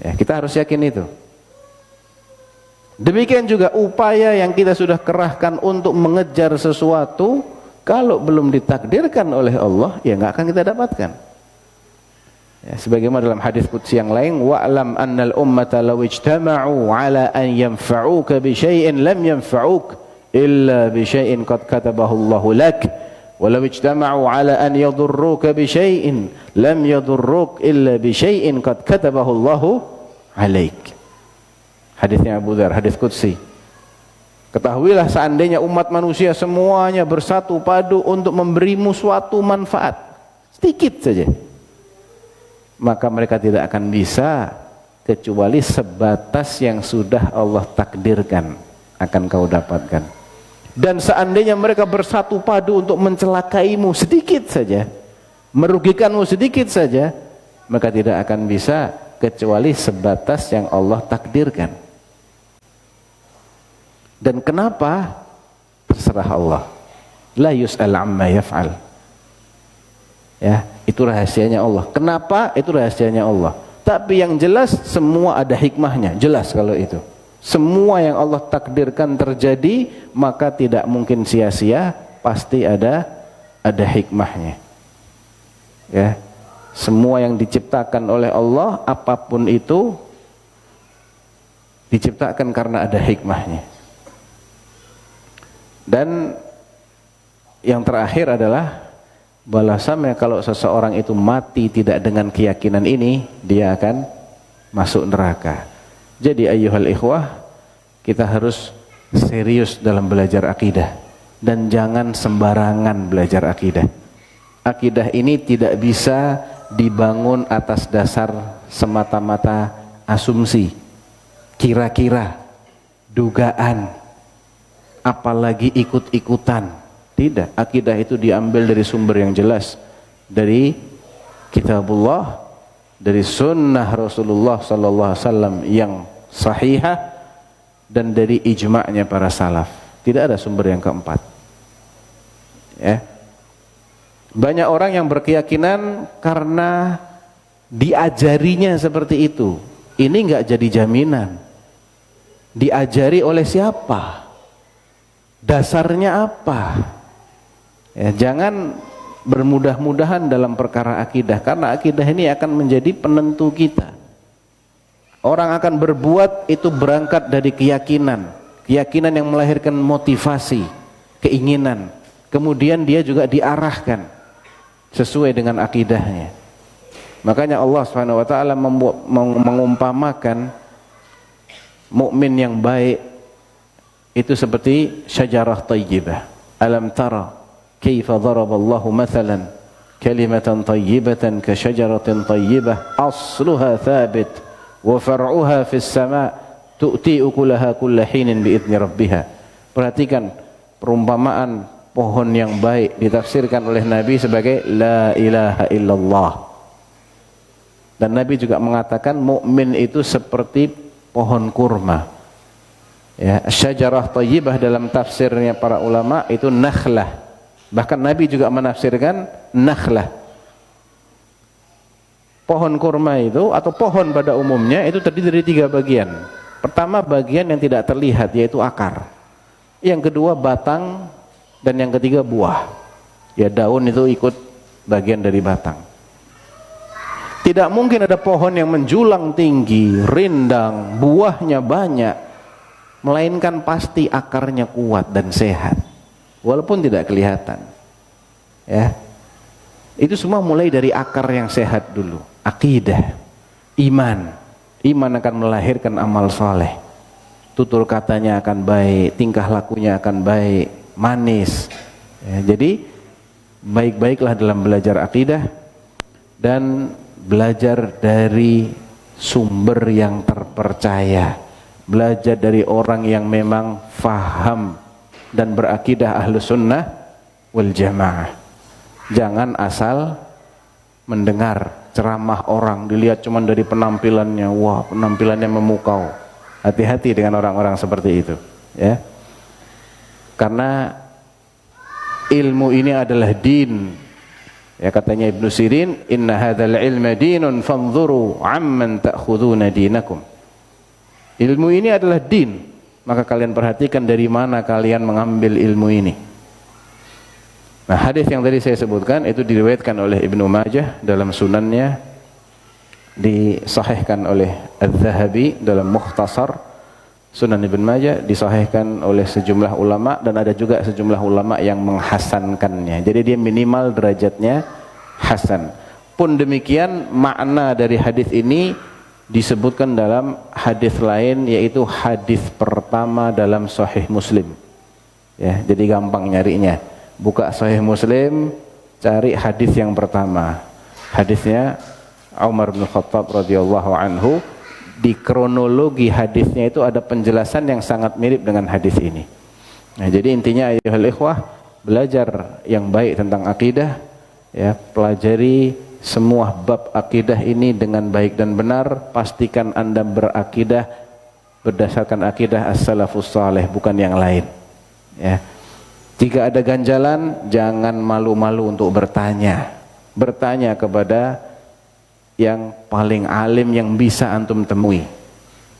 Speaker 1: Ya, kita harus yakin itu. Demikian juga upaya yang kita sudah kerahkan untuk mengejar sesuatu, kalau belum ditakdirkan oleh Allah, ya gak akan kita dapatkan. Ya, sebagaimana dalam hadis qudsi yang lain, wa'lam annal ummata law ijtama'u ala an yanfa'uka bi syai'in lam yanfa'uk illa bi syai'in qad katabahu Allahu lak wa law ijtama'u ala an yadurruka bi syai'in lam yadurruk illa bi syai'in qad katabahu Allahu alaik. Hadisnya Abu Dzar, hadis qudsi. Ketahuilah seandainya umat manusia semuanya bersatu padu untuk memberimu suatu manfaat sedikit saja, maka mereka tidak akan bisa kecuali sebatas yang sudah Allah takdirkan akan kau dapatkan. Dan seandainya mereka bersatu padu untuk mencelakaimu sedikit saja, merugikanmu sedikit saja, maka tidak akan bisa kecuali sebatas yang Allah takdirkan. Dan kenapa? Terserah Allah. La yus'al amma yaf'al. Ya, itu rahasianya Allah. Kenapa? Itu rahasianya Allah. Tapi yang jelas semua ada hikmahnya. Jelas kalau itu. Semua yang Allah takdirkan terjadi, maka tidak mungkin sia-sia, pasti ada hikmahnya. Ya. Semua yang diciptakan oleh Allah, apapun itu diciptakan karena ada hikmahnya. Dan yang terakhir adalah balasannya kalau seseorang itu mati tidak dengan keyakinan ini, dia akan masuk neraka. Jadi ayyuhal ikhwah, kita harus serius dalam belajar akidah dan jangan sembarangan belajar akidah. Akidah ini tidak bisa dibangun atas dasar semata-mata asumsi, kira-kira, dugaan, apalagi ikut-ikutan. Tidak, akidah itu diambil dari sumber yang jelas, dari kitabullah, dari sunnah Rasulullah sallallahu alaihi wasallam yang sahihah, dan dari ijma'nya para salaf. Tidak ada sumber yang keempat. Ya. Banyak orang yang berkeyakinan karena diajarinya seperti itu. Ini enggak jadi jaminan. Diajari oleh siapa? Dasarnya apa? Ya, jangan bermudah-mudahan dalam perkara akidah, karena akidah ini akan menjadi penentu kita. Orang akan berbuat itu berangkat dari keyakinan, keyakinan yang melahirkan motivasi, keinginan. Kemudian dia juga diarahkan sesuai dengan akidahnya. Makanya Allah Subhanahu wa taala mengumpamakan mukmin yang baik itu seperti syajarah tayyibah. Alam tara kaifa daraballahu mathalan kalimatan tayyibatan ka syajaratin tayyibah asluha thabit wa far'uha fis sama' tu'ti ukulaha kulla hinin biidzni rabbiha. Perhatikan perumpamaan pohon yang baik ditafsirkan oleh Nabi sebagai la ilaha illallah. Dan Nabi juga mengatakan mukmin itu seperti pohon kurma. Ya, syajarah thayyibah dalam tafsirnya para ulama itu nakhlah. Bahkan Nabi juga menafsirkan nakhlah. Pohon kurma itu atau pohon pada umumnya itu terdiri dari 3 bagian. Pertama bagian yang tidak terlihat yaitu akar. Yang kedua batang, dan yang ketiga buah. Ya, daun itu ikut bagian dari batang. Tidak mungkin ada pohon yang menjulang tinggi, rindang, buahnya banyak, melainkan pasti akarnya kuat dan sehat, walaupun tidak kelihatan. Ya, itu semua mulai dari akar yang sehat dulu. Akidah, iman akan melahirkan amal soleh. Tutur katanya akan baik, tingkah lakunya akan baik, manis. Ya, jadi baik-baiklah dalam belajar akidah dan belajar dari sumber yang terpercaya. Belajar dari orang yang memang faham dan berakidah ahlus sunnah wal jamaah. Jangan asal mendengar ceramah orang, dilihat cuma dari penampilannya, wah penampilannya memukau. Hati-hati dengan orang-orang seperti itu, ya. Karena ilmu ini adalah din. Ya, katanya Ibnu Sirin, inna hadzal ilma dinun fanzuru amman ta'khuduna dinakum. Ilmu ini adalah din, maka kalian perhatikan dari mana kalian mengambil ilmu ini. Nah, hadis yang tadi saya sebutkan itu diriwayatkan oleh Ibnu Majah dalam sunannya, disahihkan oleh Az-Zahabi dalam Mukhtasar Sunan Ibn Majah, disahihkan oleh sejumlah ulama, dan ada juga sejumlah ulama yang menghasankannya. Jadi dia minimal derajatnya hasan. Pun demikian makna dari hadis ini disebutkan dalam hadis lain, yaitu hadis pertama dalam Sahih Muslim. Ya, jadi gampang nyarinya. Buka Sahih Muslim, cari hadis yang pertama. Hadisnya Umar bin Khattab radhiyallahu anhu. Di kronologi hadisnya itu ada penjelasan yang sangat mirip dengan hadis ini. Nah, jadi intinya ayyuhal ikhwah, belajar yang baik tentang akidah, ya, pelajari semua bab akidah ini dengan baik dan benar. Pastikan Anda berakidah berdasarkan akidah as-salafus saleh, bukan yang lain. Ya. Jika ada ganjalan, jangan malu-malu untuk bertanya. Bertanya kepada yang paling alim yang bisa antum temui.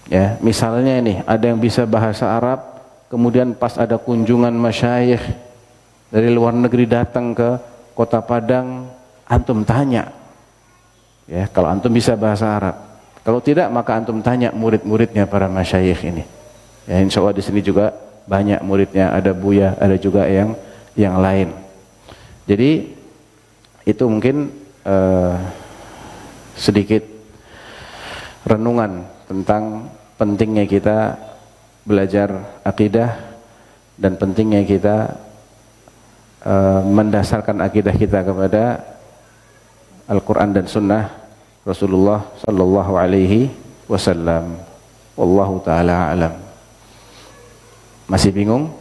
Speaker 1: Ya, misalnya ini ada yang bisa bahasa Arab, kemudian pas ada kunjungan masyayikh dari luar negeri datang ke Kota Padang, antum tanya. Ya, kalau antum bisa bahasa Arab. Kalau tidak, maka antum tanya murid-muridnya para masyayikh ini. Ya, insya Allah di sini juga banyak muridnya, ada Buya, ada juga yang lain. Jadi itu mungkin sedikit renungan tentang pentingnya kita belajar akidah dan pentingnya kita mendasarkan akidah kita kepada Al-Quran dan Sunnah Rasulullah Sallallahu Alaihi Wasallam. Wallahu ta'ala alam. Masih bingung?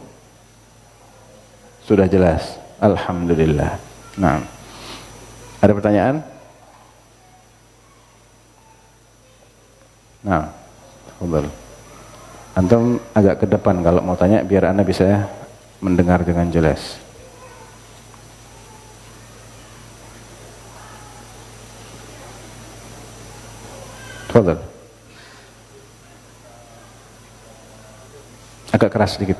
Speaker 1: Sudah jelas? Alhamdulillah. Nah, ada pertanyaan? Nah, tafadhal. Antum agak ke depan kalau mau tanya, biar Anda bisa mendengar dengan jelas. Tafadhal. Agak keras sedikit.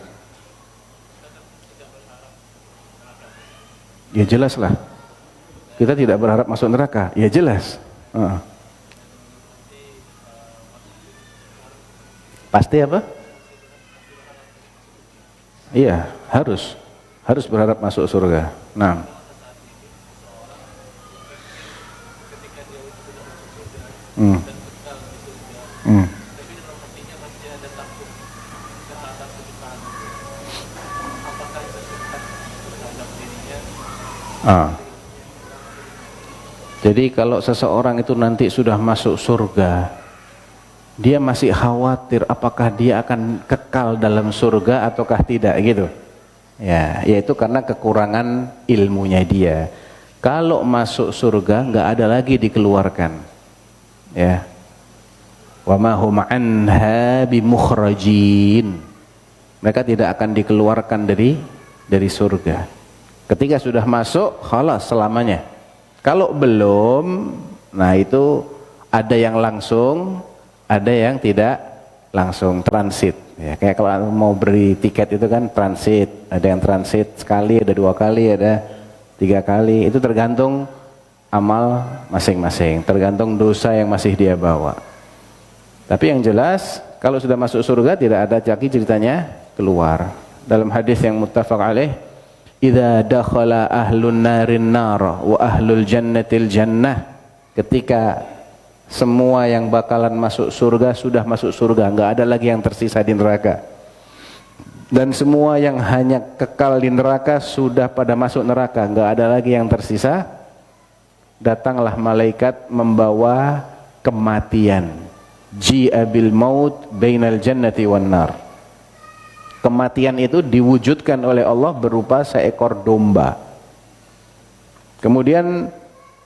Speaker 1: Ya jelas lah. Kita tidak berharap masuk neraka. Ya jelas. Pasti apa? Iya, harus berharap masuk surga. Nah, Jadi kalau seseorang itu nanti sudah masuk surga, dia masih khawatir apakah dia akan kekal dalam surga ataukah tidak, gitu. Ya, yaitu karena kekurangan ilmunya dia. Kalau masuk surga nggak ada lagi dikeluarkan. Ya. Wa ma hum anha bimukhrajin. Mereka tidak akan dikeluarkan dari surga. Ketika sudah masuk, khalas selamanya. Kalau belum, nah itu ada yang langsung, ada yang tidak langsung, transit. Ya, kayak kalau mau beli tiket itu kan transit, ada yang transit sekali, ada 2 kali, ada 3 kali. Itu tergantung amal masing-masing, tergantung dosa yang masih dia bawa. Tapi yang jelas, kalau sudah masuk surga tidak ada lagi ceritanya keluar. Dalam hadis yang muttafaq alaih, idza dakhala ahlun narin nar wa ahlul jannatil jannah, ketika semua yang bakalan masuk surga sudah masuk surga, enggak ada lagi yang tersisa di neraka, dan semua yang hanya kekal di neraka sudah pada masuk neraka, enggak ada lagi yang tersisa. Datanglah malaikat membawa kematian, ji'a bil maut bainal jannati wan nar. Kematian itu diwujudkan oleh Allah berupa seekor domba. Kemudian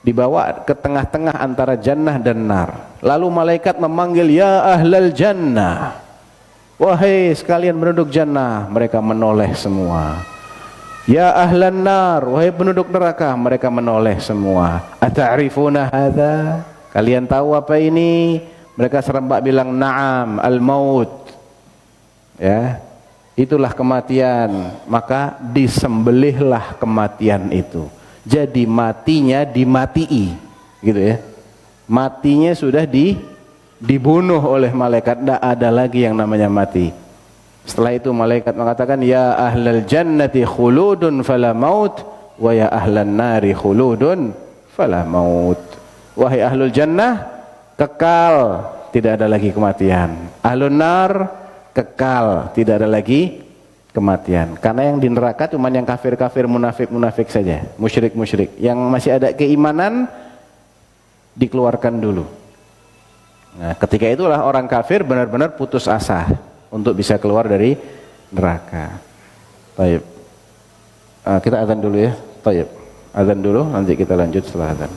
Speaker 1: dibawa ke tengah-tengah antara jannah dan nar. Lalu malaikat memanggil, ya ahlal jannah, wahai sekalian penduduk jannah. Mereka menoleh semua. Ya ahlan nar, wahai penduduk neraka. Mereka menoleh semua. Ata'rifuna hadza, kalian tahu apa ini? Mereka serempak bilang, na'am, al-maut. Ya, itulah kematian. Maka disembelihlah kematian itu. Jadi matinya dimatii, gitu ya. Matinya sudah dibunuh oleh malaikat, tidak ada lagi yang namanya mati. Setelah itu malaikat mengatakan, ya ahlal jannati khuludun fala maut, wa ya ahlan nari khuludun fala maut. Wahai ahlul jannah, kekal, tidak ada lagi kematian. Ahlun nar, kekal, tidak ada lagi kematian. Karena yang di neraka cuma yang kafir-kafir, munafik-munafik saja, musyrik-musyrik. Yang masih ada keimanan dikeluarkan dulu. Nah, ketika itulah orang kafir benar-benar putus asa untuk bisa keluar dari neraka. Baik. Kita azan dulu ya. Baik. Azan dulu, nanti kita lanjut setelah azan.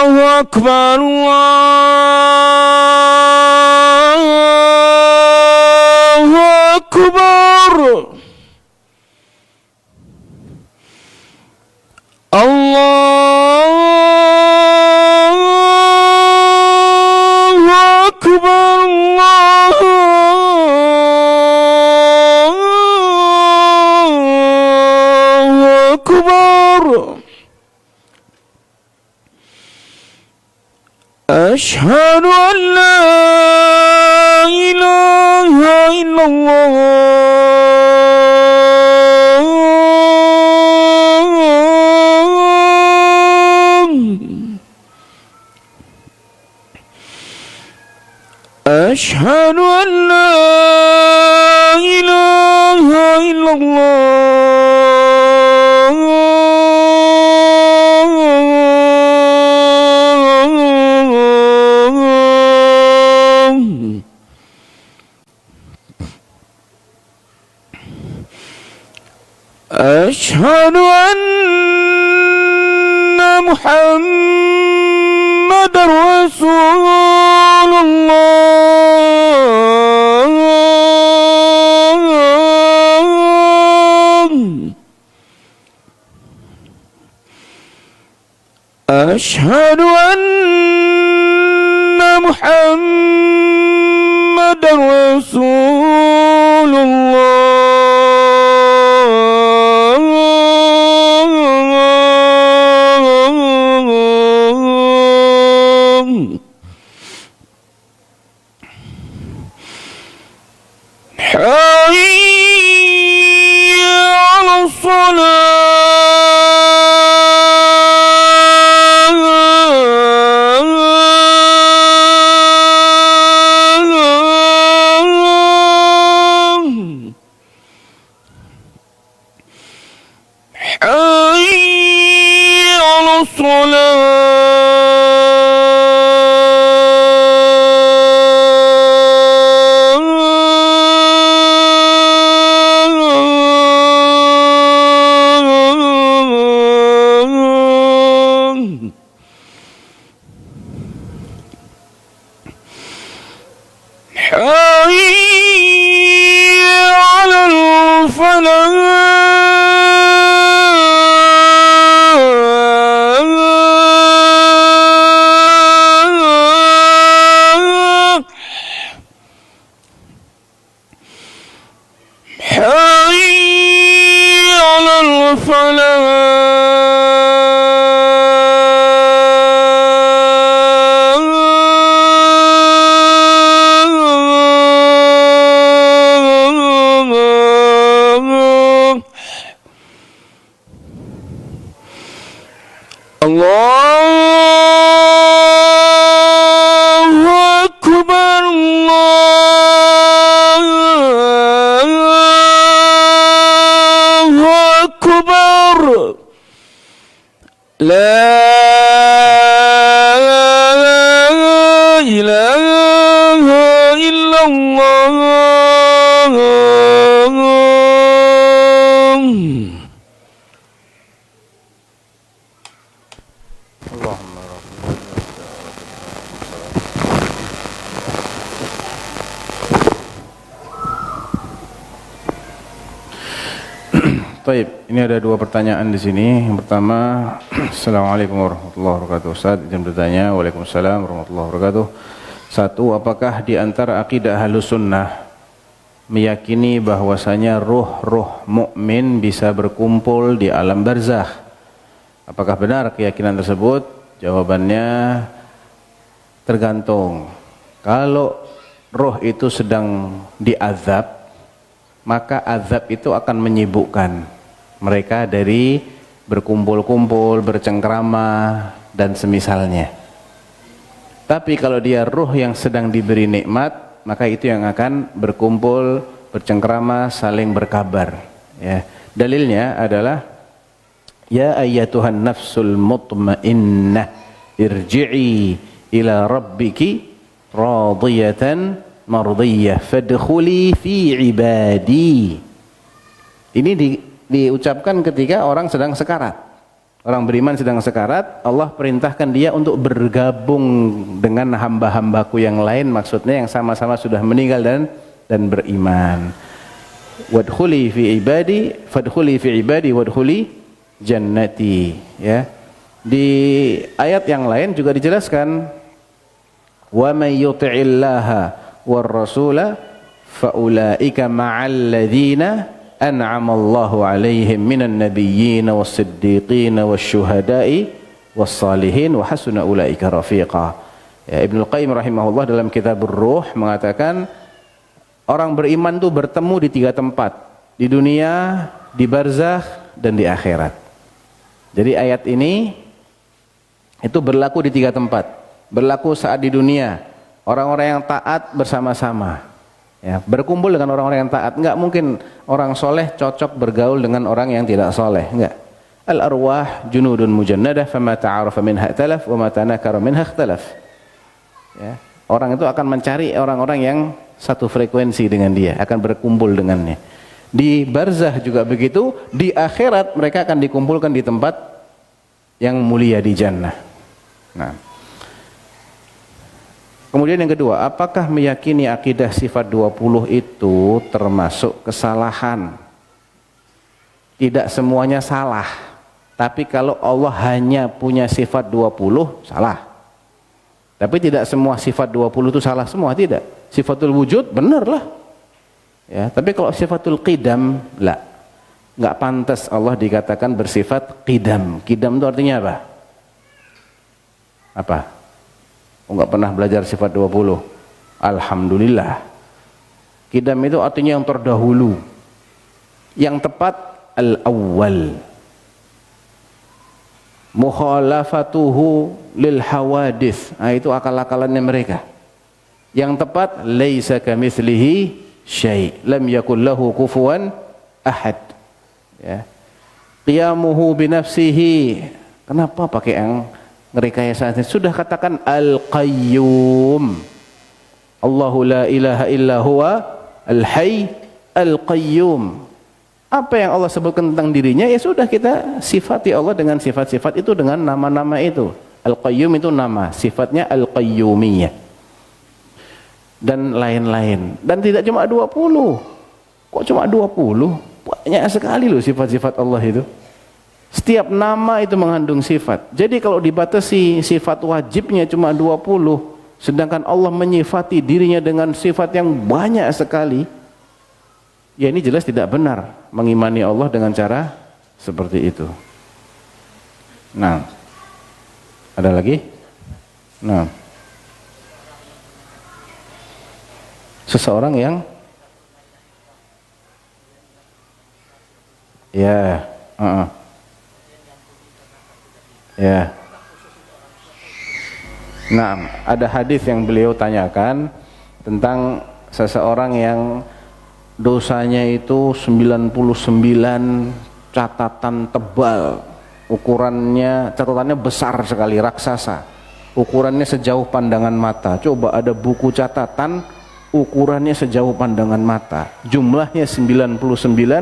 Speaker 2: Allahu Akbar, Allahu Akbar, Allahu Akbar, Allahu Akbar. Ashhadu an la ilaha illallah. Ashhadu an la ilaha illallah. Ashhadu anna Muhammadar Rasulullah. Ashhadu anna Muhammadar Rasulullah. Hayya 'alas salah. Hayya 'alas salah. Hayya 'alal falah. Hayya 'alal
Speaker 1: Taib, ini ada dua pertanyaan di sini. Yang pertama, Assalamualaikum warahmatullahi wabarakatuh. Ustaz, izin bertanya. Waalaikumsalam warahmatullahi wabarakatuh. Satu, apakah di antara akidah Ahlus Sunnah meyakini bahwasanya ruh-ruh mukmin bisa berkumpul di alam barzakh? Apakah benar keyakinan tersebut? Jawabannya tergantung. Kalau roh itu sedang diazab, maka azab itu akan menyibukkan mereka dari berkumpul-kumpul, bercengkrama dan semisalnya. Tapi kalau dia ruh yang sedang diberi nikmat, maka itu yang akan berkumpul, bercengkrama, saling berkabar. Ya. Dalilnya adalah, ya ayyatuhan nafsul mutmainnah irji'i ila rabbiki radiyatan mardiyah fadkhuli fi ibadi. Ini diucapkan ketika orang sedang sekarat. Orang beriman sedang sekarat, Allah perintahkan dia untuk bergabung dengan hamba-hambaku yang lain, maksudnya yang sama-sama sudah meninggal dan beriman. Wadkhuli fi ibadi, fadkhuli fi ibadi wadkhuli jannati. Ya. Di ayat yang lain juga dijelaskan, wa may yuti'illaha war rasula fa ulaika ma'al ladzina an'ama Allahu 'alaihim minan nabiyyin was-siddiqin wasyuhada'i was-salihin wa hasuna ulaika rafiqa. Ya, Ibnu Qayyim rahimahullah dalam kitab Ar-Ruh mengatakan orang beriman itu bertemu di tiga tempat, di dunia, di barzakh dan di akhirat. Jadi ayat ini itu berlaku di tiga tempat. Berlaku saat di dunia, orang-orang yang taat bersama-sama. Ya, berkumpul dengan orang-orang yang taat. Enggak mungkin orang soleh cocok bergaul dengan orang yang tidak soleh. Enggak. Al-arwah junudun mujannadah fama ta'arafa minha ikhtalaf wa ma tanakara minha ikhtalaf. Ya, orang itu akan mencari orang-orang yang satu frekuensi dengan dia, akan berkumpul dengannya. Di barzakh juga begitu, di akhirat mereka akan dikumpulkan di tempat yang mulia di jannah. Nah, kemudian yang kedua, apakah meyakini akidah sifat 20 itu termasuk kesalahan? Tidak semuanya salah. Tapi kalau Allah hanya punya sifat 20, salah. Tapi tidak semua sifat 20 itu salah semua, tidak. Sifatul wujud, benarlah. Ya, tapi kalau sifatul qidam, la. Enggak pantas Allah dikatakan bersifat qidam. Qidam itu artinya apa? Apa? Enggak pernah belajar sifat 20. Alhamdulillah. Qidam itu artinya yang terdahulu. Yang tepat al-awwal. Mukhalafatuhu lil hawadith. Nah, itu akal-akalannya mereka. Yang tepat laisa kamitslihi syai', lam yakul lahu kufuwan ahad. Ya. Qiyamuhu bi nafsihi. Kenapa pakai yang ngerekayasa? Sudah katakan al-qayyum. Allahu la ilaha illa huwa al-hayy al-qayyum. Apa yang Allah sebutkan tentang dirinya, ya sudah kita sifati Allah dengan sifat-sifat itu, dengan nama-nama itu. Al-qayyum itu nama, sifatnya al-qayyumiyah. Dan lain-lain. Dan tidak cuma 20. Kok cuma 20? Banyak sekali loh sifat-sifat Allah itu. Setiap nama itu mengandung sifat. Jadi kalau dibatasi sifat wajibnya cuma 20, sedangkan Allah menyifati dirinya dengan sifat yang banyak sekali, ya ini jelas tidak benar mengimani Allah dengan cara seperti itu. Nah, ada lagi? Nah, seseorang yang ya, ya. Nah, ada hadis yang beliau tanyakan tentang seseorang yang dosanya itu 99 catatan tebal, ukurannya, catatannya besar sekali, raksasa, ukurannya sejauh pandangan mata. Coba ada buku catatan ukurannya sejauh pandangan mata, jumlahnya 99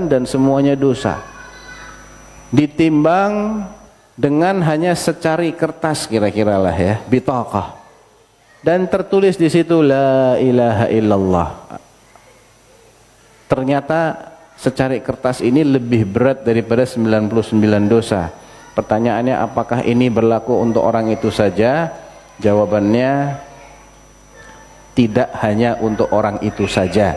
Speaker 1: dan semuanya dosa, ditimbang dengan hanya secari kertas kira-kira lah ya, bitaqah, dan tertulis di situ la ilaha illallah. Ternyata Secari kertas ini lebih berat daripada 99 dosa. Pertanyaannya, apakah ini berlaku untuk orang itu saja? Jawabannya, tidak hanya untuk orang itu saja.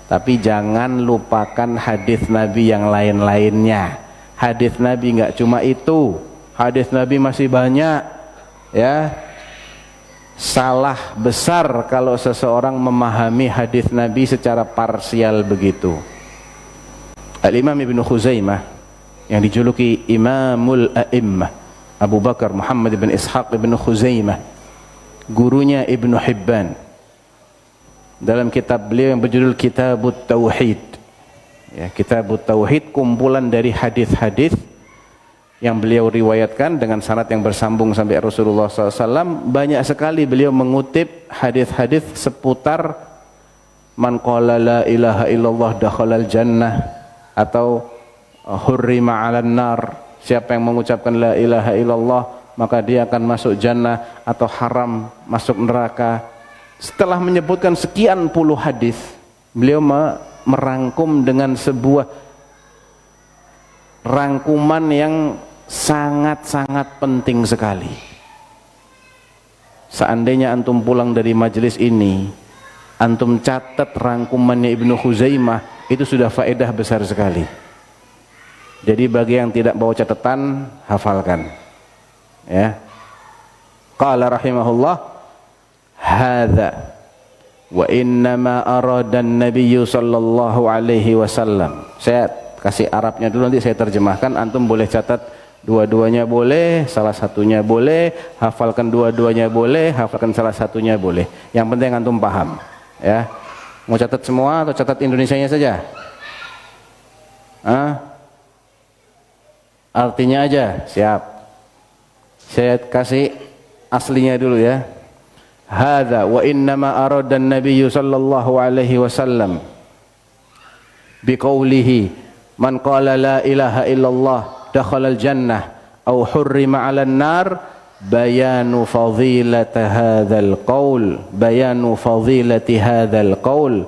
Speaker 1: Tapi jangan lupakan hadis Nabi yang lain-lainnya. Hadis Nabi nggak cuma itu, hadis Nabi masih banyak, ya. Salah besar kalau seseorang memahami hadis Nabi secara parsial begitu. Al-Imam Ibnu Khuzaimah yang dijuluki Imamul A'immah, Abu Bakar Muhammad bin Ishaq Ibnu Khuzaimah, gurunya Ibnu Hibban, dalam kitab beliau yang berjudul Kitabut Tauhid, ya, Kitabut Tauhid, kumpulan dari hadis-hadis yang beliau riwayatkan dengan sanad yang bersambung sampai Rasulullah SAW. Banyak sekali beliau mengutip hadis-hadis seputar man qala la ilaha illallah dakhalal jannah, atau hurrima 'alan nar, siapa yang mengucapkan la ilaha illallah maka dia akan masuk jannah, atau haram masuk neraka. Setelah menyebutkan sekian puluh hadis, beliau merangkum dengan sebuah rangkuman yang sangat-sangat penting sekali. Seandainya antum pulang dari majelis ini, antum catat rangkumannya Ibnu Khuzaimah, itu sudah faedah besar sekali. Jadi bagi yang tidak bawa catatan, hafalkan, ya. Qala rahimahullah, hadza wa innama arada an-nabiy sallallahu alaihi wasallam. Saya kasih Arabnya dulu, nanti saya terjemahkan, antum boleh catat dua-duanya boleh, salah satunya boleh, hafalkan dua-duanya boleh, hafalkan salah satunya boleh. Yang penting antum paham, ya. Mau catat semua atau catat Indonesianya saja? Artinya aja, siap. Saya kasih aslinya dulu, ya. Hadza wa innama arada an-nabiy sallallahu alaihi wasallam biqaulihi man qala la ilaha illallah dakhala al-jannah aw hurrima 'alan nar, bayanu fadilati hadzal qaul, bayanu fadilati hadzal qaul,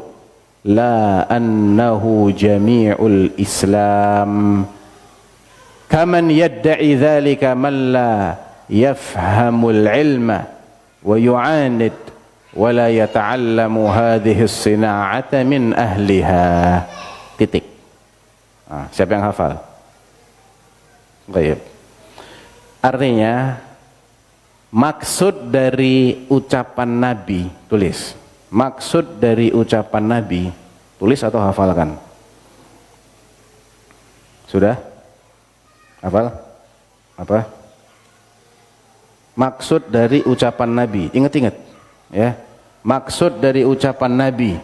Speaker 1: la annahu jami'ul islam, kaman yad'i dzalika man la yafhamul ilma wa yu'anid wa la yata'allamu hadhihi as-sina'ata min ahliha. Titik. Siapa yang hafal? Baik. Artinya, maksud dari ucapan Nabi, tulis. Maksud dari ucapan Nabi, tulis atau hafalkan? Sudah? Hafal? Apa? Maksud dari ucapan Nabi, ingat-ingat, ya. Maksud dari ucapan Nabi,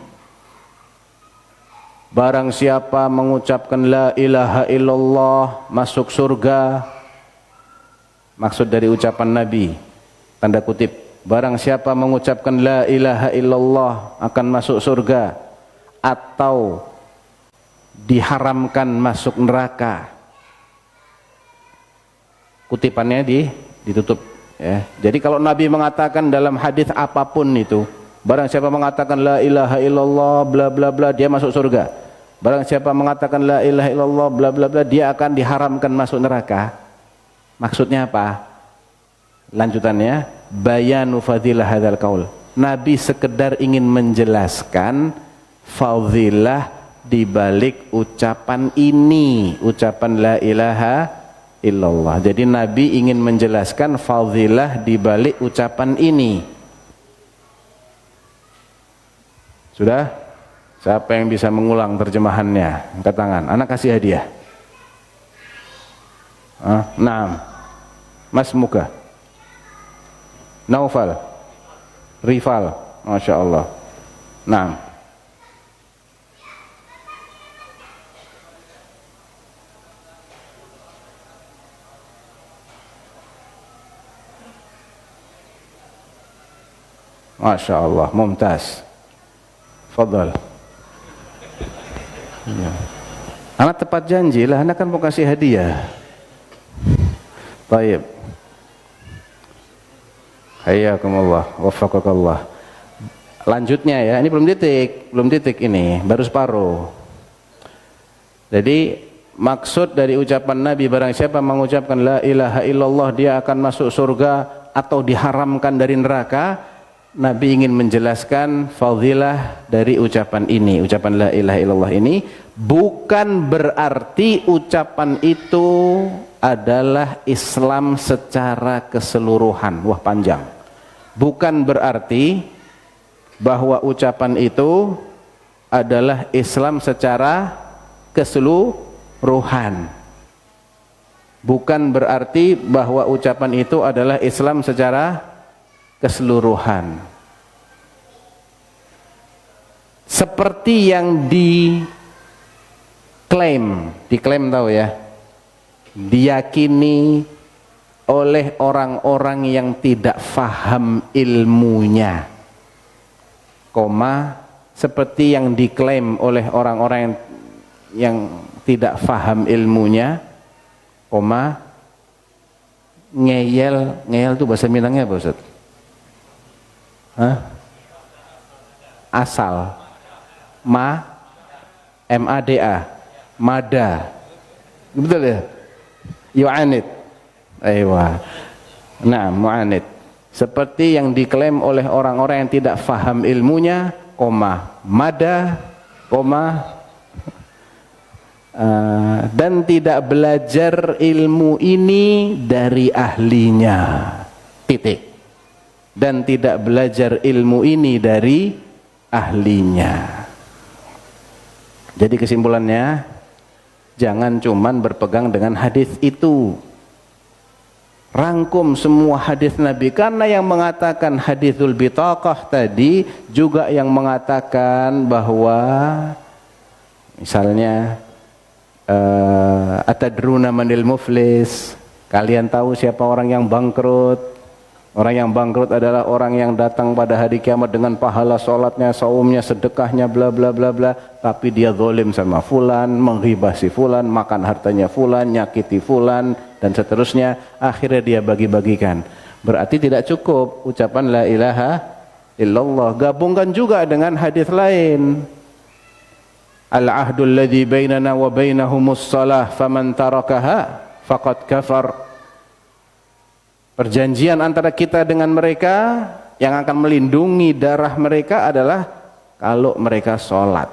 Speaker 1: barang siapa mengucapkan la ilaha illallah masuk surga. Maksud dari ucapan Nabi, tanda kutip, barang siapa mengucapkan la ilaha illallah akan masuk surga atau diharamkan masuk neraka. Kutipannya ditutup, ya. Jadi kalau Nabi mengatakan dalam hadis apapun itu, barang siapa mengatakan la ilaha illallah bla bla bla, dia masuk surga. Barang siapa mengatakan la ilaha illallah bla bla bla, dia akan diharamkan masuk neraka. Maksudnya apa? Lanjutannya, bayanu fadilah hadzal qaul. Nabi sekedar ingin menjelaskan fadilah di balik ucapan ini, ucapan la ilaha illallah. Jadi Nabi ingin menjelaskan fadilah di balik ucapan ini. Sudah? Siapa yang bisa mengulang terjemahannya? Angkat tangan. Anak kasih hadiah. Naam. Mas Muka. Naufal. Rifal. Masya Allah. Naam. Masya Allah. Mumtaz. Fadal. Ya. Anak tepat janji lah, anak kan mau kasih hadiah. Baik. Hayakumullah, waffaqakallah. Lanjutnya, ya, ini belum titik ini, baru separuh. Jadi maksud dari ucapan Nabi, barang siapa mengucapkan la ilaha illallah dia akan masuk surga atau diharamkan dari neraka. Nabi ingin menjelaskan fadilah dari ucapan ini, ucapan la ilaha illallah ini bukan berarti ucapan itu adalah Islam secara keseluruhan. Wah, panjang. Bukan berarti bahwa ucapan itu adalah Islam secara keseluruhan. Bukan berarti bahwa ucapan itu adalah Islam secara keseluruhan. Seperti yang diklaim tahu ya, diyakini oleh orang-orang yang tidak faham ilmunya, seperti yang diklaim oleh orang-orang yang tidak faham ilmunya, ngeyel itu bahasa Minangnya apa Ustaz? Asal MADA mada, betul ya? Yu'anid, nah mu'anid, seperti yang diklaim oleh orang-orang yang tidak faham ilmunya, mada, dan tidak belajar ilmu ini dari ahlinya, titik. Dan tidak belajar ilmu ini dari ahlinya. Jadi kesimpulannya, jangan cuman berpegang dengan hadis itu. Rangkum semua hadis Nabi, karena yang mengatakan hadithul bitaqah tadi juga yang mengatakan bahwa misalnya atadruna manil muflis, kalian tahu siapa orang yang bangkrut? Orang yang bangkrut adalah orang yang datang pada hari kiamat dengan pahala sholatnya, saumnya, sedekahnya, bla bla bla bla, tapi dia zalim sama fulan, menghibah si fulan, makan hartanya fulan, nyakiti fulan, dan seterusnya. Akhirnya dia bagi-bagikan. Berarti tidak cukup ucapan la ilaha illallah. Gabungkan juga dengan hadis lain. Al-ahdul ladzi bainana wa bainahumus shalah faman tarakaha faqad kafar. Perjanjian antara kita dengan mereka yang akan melindungi darah mereka adalah kalau mereka sholat.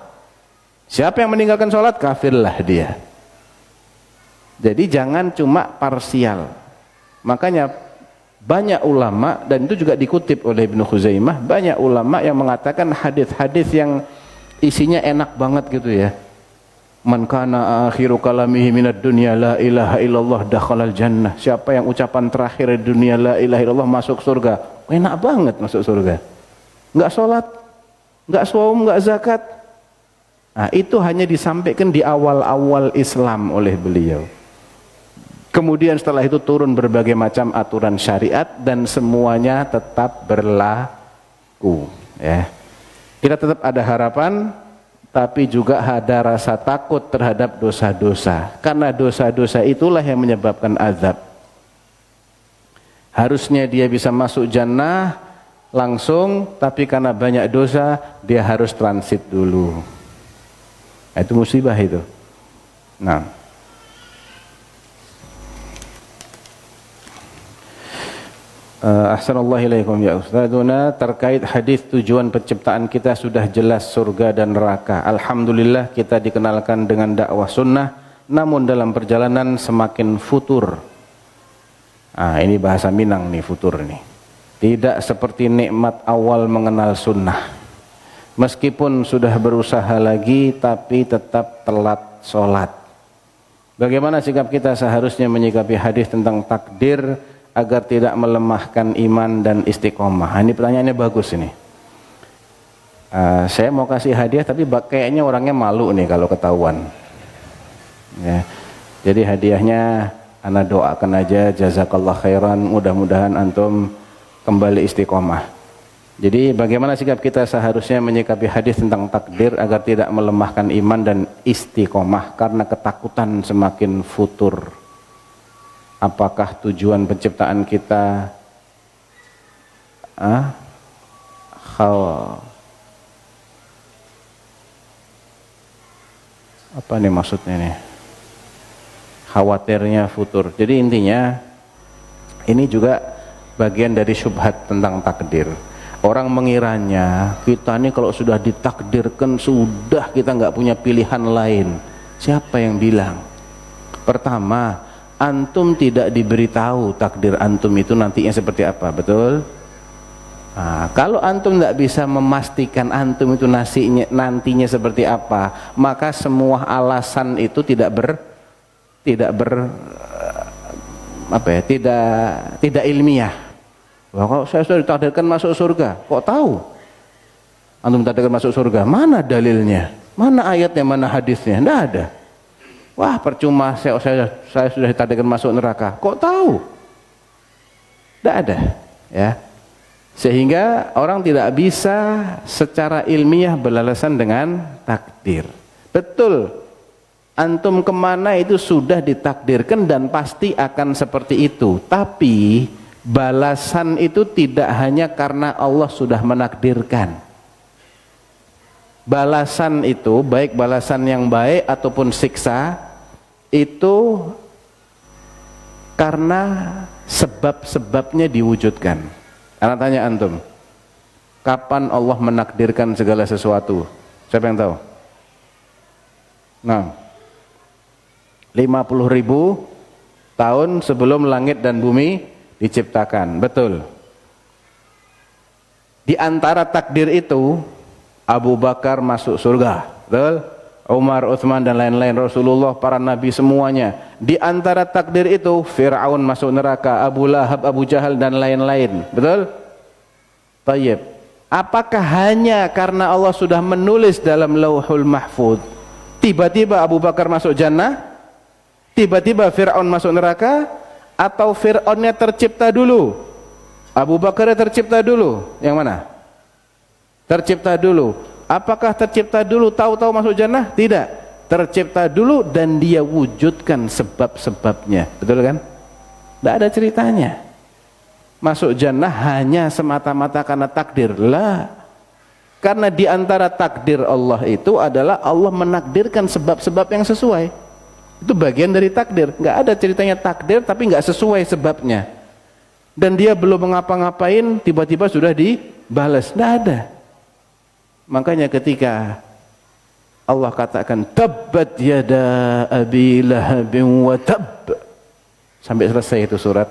Speaker 1: Siapa yang meninggalkan sholat, kafirlah dia. Jadi jangan cuma parsial. Makanya banyak ulama, dan itu juga dikutip oleh Ibnu Khuzaimah, banyak ulama yang mengatakan hadis-hadis yang isinya enak banget gitu ya. Man kana akhiru kalamihi minad dunya la ilaha illallah dakhalal jannah. Siapa yang ucapan terakhir di dunia la ilaha illallah masuk surga. Enak banget masuk surga. Enggak sholat, enggak saum, enggak zakat. Nah, itu hanya disampaikan di awal-awal Islam oleh beliau. Kemudian setelah itu turun berbagai macam aturan syariat dan semuanya tetap berlaku, ya. Kita tetap ada harapan, tapi juga ada rasa takut terhadap dosa-dosa, karena dosa-dosa itulah yang menyebabkan azab. Harusnya dia bisa masuk jannah langsung, tapi karena banyak dosa dia harus transit dulu. Nah, itu musibah itu. Nah, ahsanallahu ilaikum ya Ustadzuna, terkait hadis tujuan penciptaan kita sudah jelas surga dan neraka. Alhamdulillah kita dikenalkan dengan dakwah sunnah, namun dalam perjalanan semakin futur. Ini bahasa Minang nih, futur nih. Tidak seperti nikmat awal mengenal sunnah. Meskipun sudah berusaha lagi tapi tetap telat sholat. Bagaimana sikap kita seharusnya menyikapi hadis tentang takdir agar tidak melemahkan iman dan istiqomah? Ini pertanyaannya bagus ini. Saya mau kasih hadiah tapi kayaknya orangnya malu nih kalau ketahuan. Ya. Jadi hadiahnya ana doakan aja, jazakallah khairan, mudah-mudahan antum kembali istiqomah. Jadi bagaimana sikap kita seharusnya menyikapi hadis tentang takdir agar tidak melemahkan iman dan istiqomah karena ketakutan semakin futur? Apakah tujuan penciptaan kita Apa nih maksudnya nih? Khawatirnya futur. Jadi intinya ini juga bagian dari syubhat tentang takdir. Orang mengiranya kita nih kalau sudah ditakdirkan sudah, kita nggak punya pilihan lain. Siapa yang bilang? Pertama, antum tidak diberitahu takdir antum itu nantinya seperti apa, betul? Nah, kalau antum tidak bisa memastikan antum itu nantinya seperti apa, maka semua alasan itu tidak ilmiah. Wah, kalau saya sudah ditakdirkan masuk surga, kok tahu antum ditakdirkan masuk surga? Mana dalilnya? Mana ayatnya? Mana hadisnya? Tidak ada. Wah, percuma saya sudah ditakdirkan masuk neraka, kok tahu? Tidak ada, ya. Sehingga orang tidak bisa secara ilmiah beralasan dengan takdir. Betul, antum kemana itu sudah ditakdirkan dan pasti akan seperti itu. Tapi balasan itu tidak hanya karena Allah sudah menakdirkan. Balasan itu, baik balasan yang baik ataupun siksa, itu karena sebab-sebabnya diwujudkan. Anak tanya antum, kapan Allah menakdirkan segala sesuatu? Siapa yang tahu? Nah, 50.000 tahun sebelum langit dan bumi diciptakan. Betul. Di antara takdir itu, Abu Bakar masuk surga. Betul? Umar, Utsman dan lain-lain, Rasulullah, para nabi semuanya. Di antara takdir itu, Fir'aun masuk neraka, Abu Lahab, Abu Jahal dan lain-lain. Betul? Tayyib. Apakah hanya karena Allah sudah menulis dalam Lauhul Mahfuz, tiba-tiba Abu Bakar masuk jannah, tiba-tiba Fir'aun masuk neraka, atau Fir'aunnya tercipta dulu, Abu Bakarnya tercipta dulu? Yang mana? Tercipta dulu. Apakah tercipta dulu tahu-tahu masuk jannah? Tidak. Tercipta dulu dan dia wujudkan sebab-sebabnya. Betul kan? Tidak ada ceritanya. Masuk jannah hanya semata-mata karena takdir. Lah. Karena di antara takdir Allah itu adalah Allah menakdirkan sebab-sebab yang sesuai. Itu bagian dari takdir. Nggak ada ceritanya takdir tapi nggak sesuai sebabnya. Dan dia belum mengapa-ngapain tiba-tiba sudah dibalas. Nggak ada. Makanya ketika Allah katakan tabbat yada abi lahabin wa tab, sampai selesai itu surat,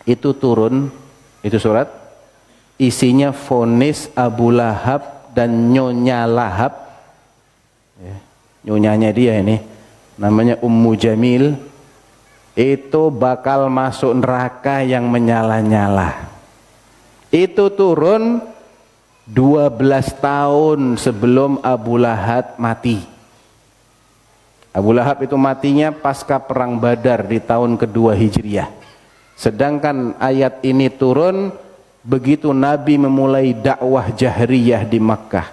Speaker 1: itu turun, itu surat isinya vonis Abu Lahab dan nyonya Lahab, ya, nyonyanya dia ini namanya Ummu Jamil, itu bakal masuk neraka yang menyala-nyala. Itu turun 12 tahun sebelum Abu Lahab mati. Abu Lahab itu matinya pasca perang Badar di tahun kedua Hijriah. Sedangkan ayat ini turun begitu Nabi memulai dakwah jahriyah di Makkah.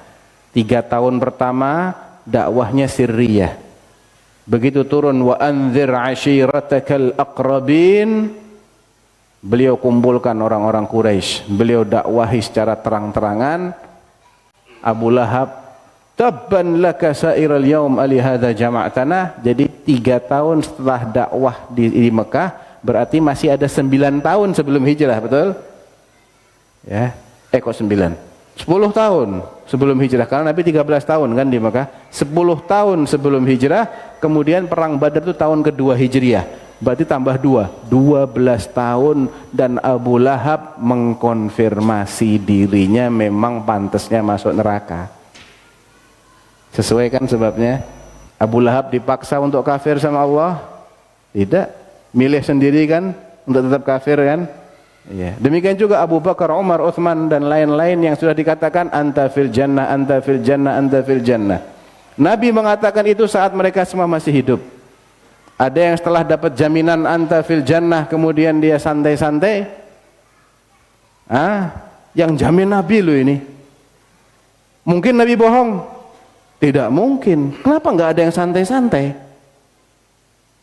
Speaker 1: 3 tahun pertama dakwahnya sirriyah. Begitu turun wa anzir ashiratakal aqrabin, beliau kumpulkan orang-orang Quraisy, beliau dakwahi secara terang-terangan. Abu Lahab, tabban laka sairal yaum ali hadza jama'tana. Jadi 3 tahun setelah dakwah di Mekah, berarti masih ada 9 tahun sebelum hijrah, betul? Ya, kok 9? 10 tahun sebelum hijrah, karena Nabi 13 tahun kan di Mekah. 10 tahun sebelum hijrah, kemudian perang Badar itu tahun kedua Hijriah. Berarti tambah 12 tahun, dan Abu Lahab mengkonfirmasi dirinya memang pantasnya masuk neraka. Sesuai kan sebabnya? Abu Lahab dipaksa untuk kafir sama Allah? Tidak. Milih sendiri kan untuk tetap kafir kan? Ya. Demikian juga Abu Bakar, Umar, Utsman dan lain-lain yang sudah dikatakan anta fil jannah, anta fil jannah, anta fil jannah. Nabi mengatakan itu saat mereka semua masih hidup. Ada yang setelah dapat jaminan anta fil jannah kemudian dia santai-santai? Yang jamin Nabi loh ini. Mungkin Nabi bohong? Tidak mungkin. Kenapa nggak ada yang santai-santai?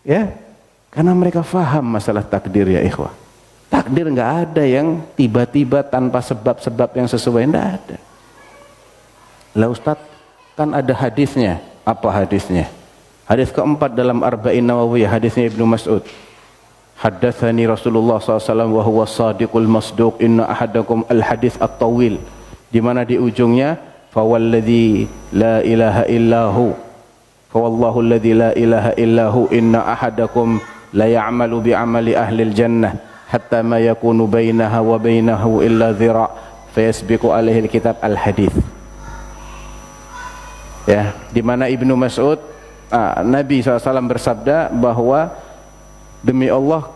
Speaker 1: Ya, karena mereka faham masalah takdir ya ikhwah. Takdir nggak ada yang tiba-tiba tanpa sebab-sebab yang sesuai, nggak ada. Lah Ustaz, kan ada hadisnya. Apa hadisnya? Hadis keempat dalam Arba'in Nawawiyah, hadisnya Ibnu Mas'ud. Haddatsani Rasulullah SAW wa huwa sadiqul masduq inna ahadakum al-hadits at-tawil, di mana di ujungnya fawalladzi la ilaha illahu fawallahu alladzi la ilaha illahu inna ahadakum la ya'malu bi'amali ahli al-jannah hatta ma yakunu bainaha wa bainahu illa dhira' fayasbiqu alaihi al-kitab al-hadits. Ya, di mana Ibnu Mas'ud, Nabi SAW bersabda bahwa demi Allah,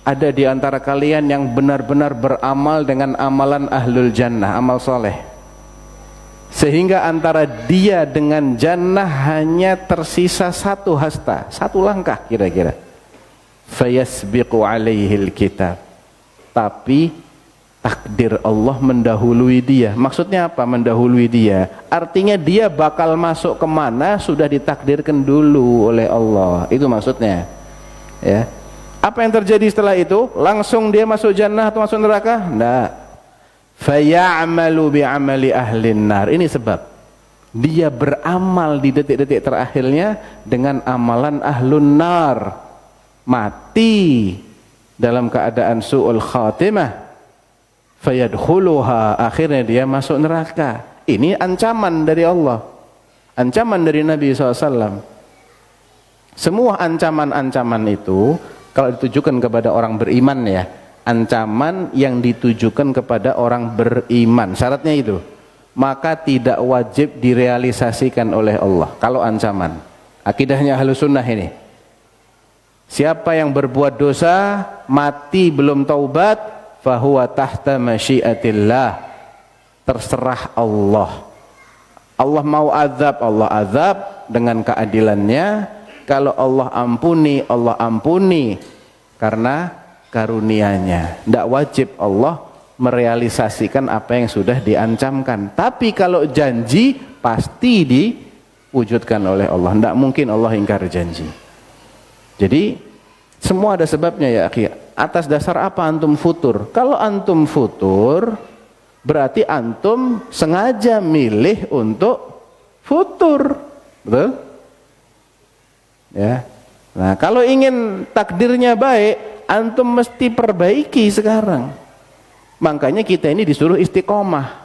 Speaker 1: ada di antara kalian yang benar-benar beramal dengan amalan ahlul jannah, amal soleh, sehingga antara dia dengan jannah hanya tersisa satu hasta, satu langkah kira-kira. Fayasbiqu alaihil kitab, tapi takdir Allah mendahului dia. Maksudnya apa mendahului dia? Artinya dia bakal masuk kemana sudah ditakdirkan dulu oleh Allah. Itu maksudnya. Ya. Apa yang terjadi setelah itu? Langsung dia masuk jannah atau masuk neraka? Enggak. Faya'malu bi'amali ahlin nar. Ini sebab dia beramal di detik-detik terakhirnya dengan amalan ahlun nar. Mati dalam keadaan su'ul khatimah. Fayadkhuluha, akhirnya dia masuk neraka. Ini ancaman dari Allah, ancaman dari Nabi SAW. Semua ancaman-ancaman itu kalau ditujukan kepada orang beriman, ya, ancaman yang ditujukan kepada orang beriman, syaratnya itu, maka tidak wajib direalisasikan oleh Allah. Kalau ancaman, akidahnya Ahlus Sunnah ini, siapa yang berbuat dosa mati belum taubat, fahuwa tahta masyiatillah, terserah Allah. Allah mau azab, Allah azab dengan keadilannya. Kalau Allah ampuni, Allah ampuni karena karunia-Nya. Tidak wajib Allah merealisasikan apa yang sudah diancamkan. Tapi kalau janji pasti diwujudkan oleh Allah. Tidak mungkin Allah ingkar janji. Jadi semua ada sebabnya, ya akhi. Atas dasar apa antum futur? Kalau antum futur, berarti antum sengaja milih untuk futur, betul? Ya. Nah, kalau ingin takdirnya baik, antum mesti perbaiki sekarang. Makanya kita ini disuruh istiqomah.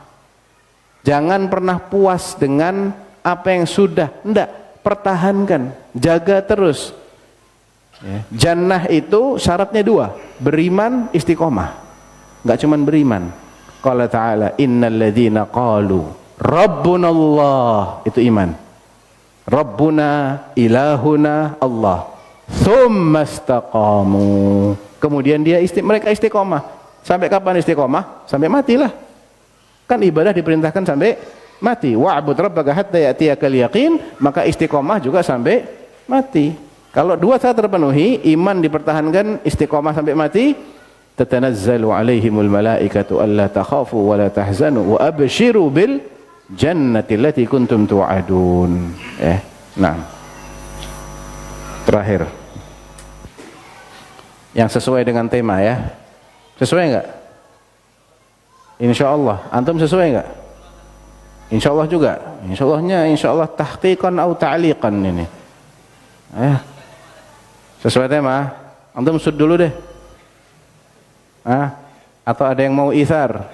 Speaker 1: Jangan pernah puas dengan apa yang sudah, enggak, pertahankan, jaga terus. Ya. Jannah itu syaratnya dua, beriman, istiqomah. Enggak cuman beriman. Qala ta'ala innal ladzina qalu rabbunallah, itu iman. Rabbuna ilahuna Allah thumma istaqamu, kemudian mereka istiqomah. Sampai kapan istiqomah? Sampai matilah. Kan ibadah diperintahkan sampai mati. Wa'bud rabbaka hatta ya'tiyakal yaqin, maka istiqomah juga sampai mati. Kalau dua syarat terpenuhi, iman dipertahankan, istiqomah sampai mati, tatanazzalu alaihimul malaikatu alla takhafu wa la tahzanu wa abshiru bil jannati allati kuntum tu'adun. Nah, terakhir yang sesuai dengan tema, ya. Sesuai enggak? Insyaallah. Antum sesuai enggak? Insyaallah juga. Insyaallah tahqiqan atau ta'liqan ini. Sesuai tema. Antum sud dulu deh. Atau ada yang mau ithar?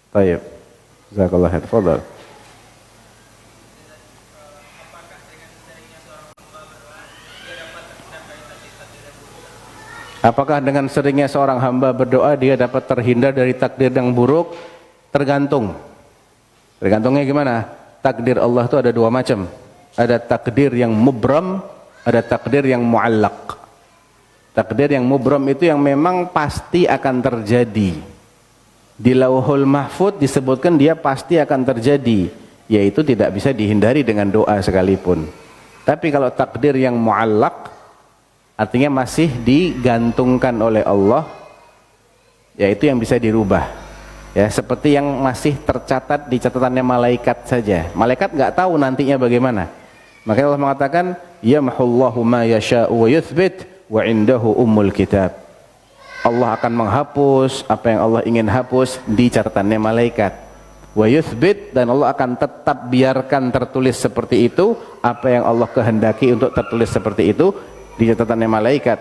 Speaker 1: Baik. Jazakallah khair. Fadhal. Apakah dengan seringnya seorang hamba berdoa dia dapat terhindar dari takdir yang buruk? Tergantung. Tergantungnya gimana? Takdir Allah itu ada dua macam. Ada takdir yang mubram, ada takdir yang muallaq. Takdir yang mubram itu yang memang pasti akan terjadi. Di Lauhul Mahfud disebutkan dia pasti akan terjadi, yaitu tidak bisa dihindari dengan doa sekalipun. Tapi kalau takdir yang muallaq, artinya masih digantungkan oleh Allah, yaitu yang bisa dirubah. Ya, seperti yang masih tercatat di catatannya malaikat saja. Malaikat nggak tahu nantinya bagaimana. Makanya Allah mengatakan, yamhullahu ma yasha'u wa yuthbit wa indahu ummul kitab. Allah akan menghapus apa yang Allah ingin hapus di catatannya malaikat. Wa yuthbit, dan Allah akan tetap biarkan tertulis seperti itu apa yang Allah kehendaki untuk tertulis seperti itu di catatannya malaikat.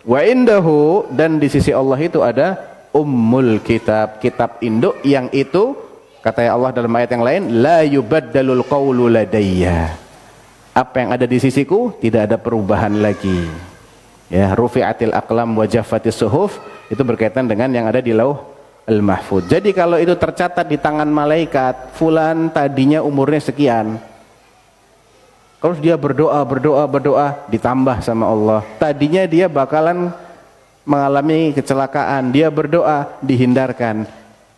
Speaker 1: Wa indahu, dan di sisi Allah itu ada ummul kitab, kitab induk yang itu kata Allah dalam ayat yang lain, la yubaddalul qawlu ladayya. Apa yang ada di sisiku tidak ada perubahan lagi. Ya, rufi'atil aqlam wa jaffatis suhuf, itu berkaitan dengan yang ada di Lauh Al-Mahfuz. Jadi kalau itu tercatat di tangan malaikat, fulan tadinya umurnya sekian. Kalau dia berdoa ditambah sama Allah. Tadinya dia bakalan mengalami kecelakaan, dia berdoa dihindarkan.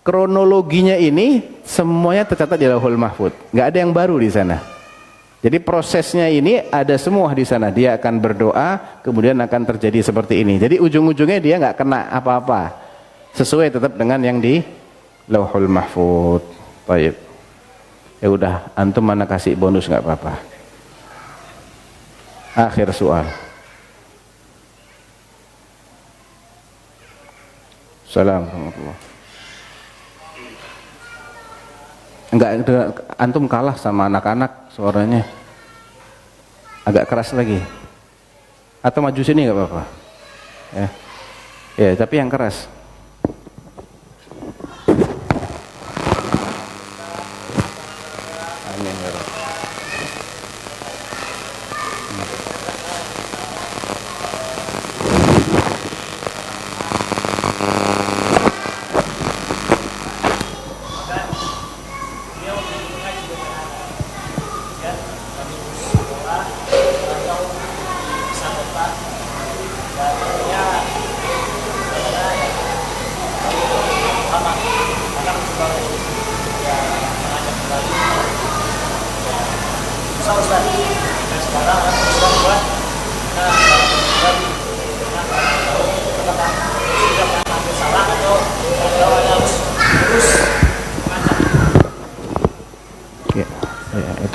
Speaker 1: Kronologinya ini semuanya tercatat di Lauhul Mahfuz. Nggak ada yang baru di sana. Jadi prosesnya ini ada semua di sana. Dia akan berdoa, kemudian akan terjadi seperti ini. Jadi ujung-ujungnya dia nggak kena apa-apa. Sesuai tetap dengan yang di Lauhul Mahfuz. Baik. Ya udah, antum mana kasih bonus nggak apa-apa. Akhir soal. Assalamualaikum. Enggak, antum kalah sama anak-anak, suaranya agak keras lagi. Atau maju sini nggak apa-apa. Ya, tapi yang keras.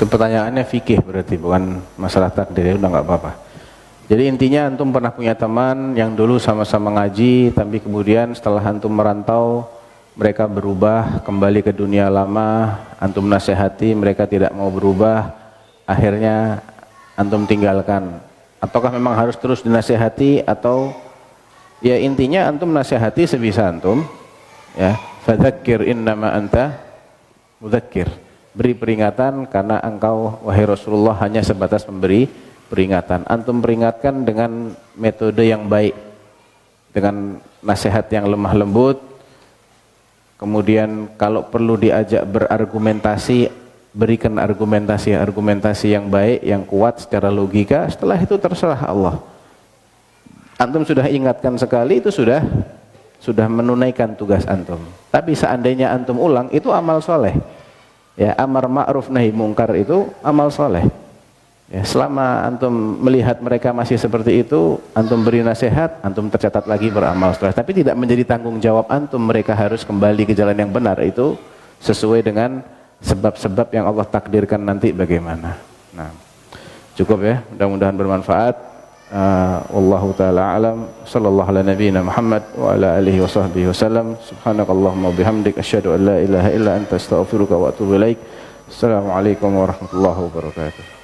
Speaker 1: Itu pertanyaannya fikih berarti, bukan masalah takdir. Ya udah nggak apa-apa. Jadi intinya antum pernah punya teman yang dulu sama-sama ngaji, tapi kemudian setelah antum merantau mereka berubah kembali ke dunia lama, antum nasihati mereka tidak mau berubah, akhirnya antum tinggalkan. Ataukah memang harus terus dinasihati, atau ya intinya antum nasihati sebisa antum, ya. Fadzakir innama anta mudzakir. Beri peringatan karena engkau wahai Rasulullah hanya sebatas memberi peringatan. Antum peringatkan dengan metode yang baik, dengan nasihat yang lemah lembut. Kemudian kalau perlu diajak berargumentasi, berikan argumentasi yang baik, yang kuat secara logika. Setelah itu terserah Allah. Antum sudah ingatkan sekali, itu sudah menunaikan tugas antum. Tapi seandainya antum ulang, itu amal soleh. Ya, amar ma'ruf nahi mungkar itu amal soleh. Ya, selama antum melihat mereka masih seperti itu, antum beri nasihat, antum tercatat lagi beramal soleh. Tapi tidak menjadi tanggung jawab antum mereka harus kembali ke jalan yang benar. Itu sesuai dengan sebab-sebab yang Allah takdirkan nanti bagaimana. Nah, cukup ya, mudah-mudahan bermanfaat. Wallahu ta'ala alam. Sallallahu ala nabiyyina Muhammad wa ala alihi wa sahbihi wasallam. Subhanakallahumma bihamdik asyhadu an la ilaha illa anta astaghfiruka wa atubu ilaik. Assalamualaikum warahmatullahi wabarakatuh.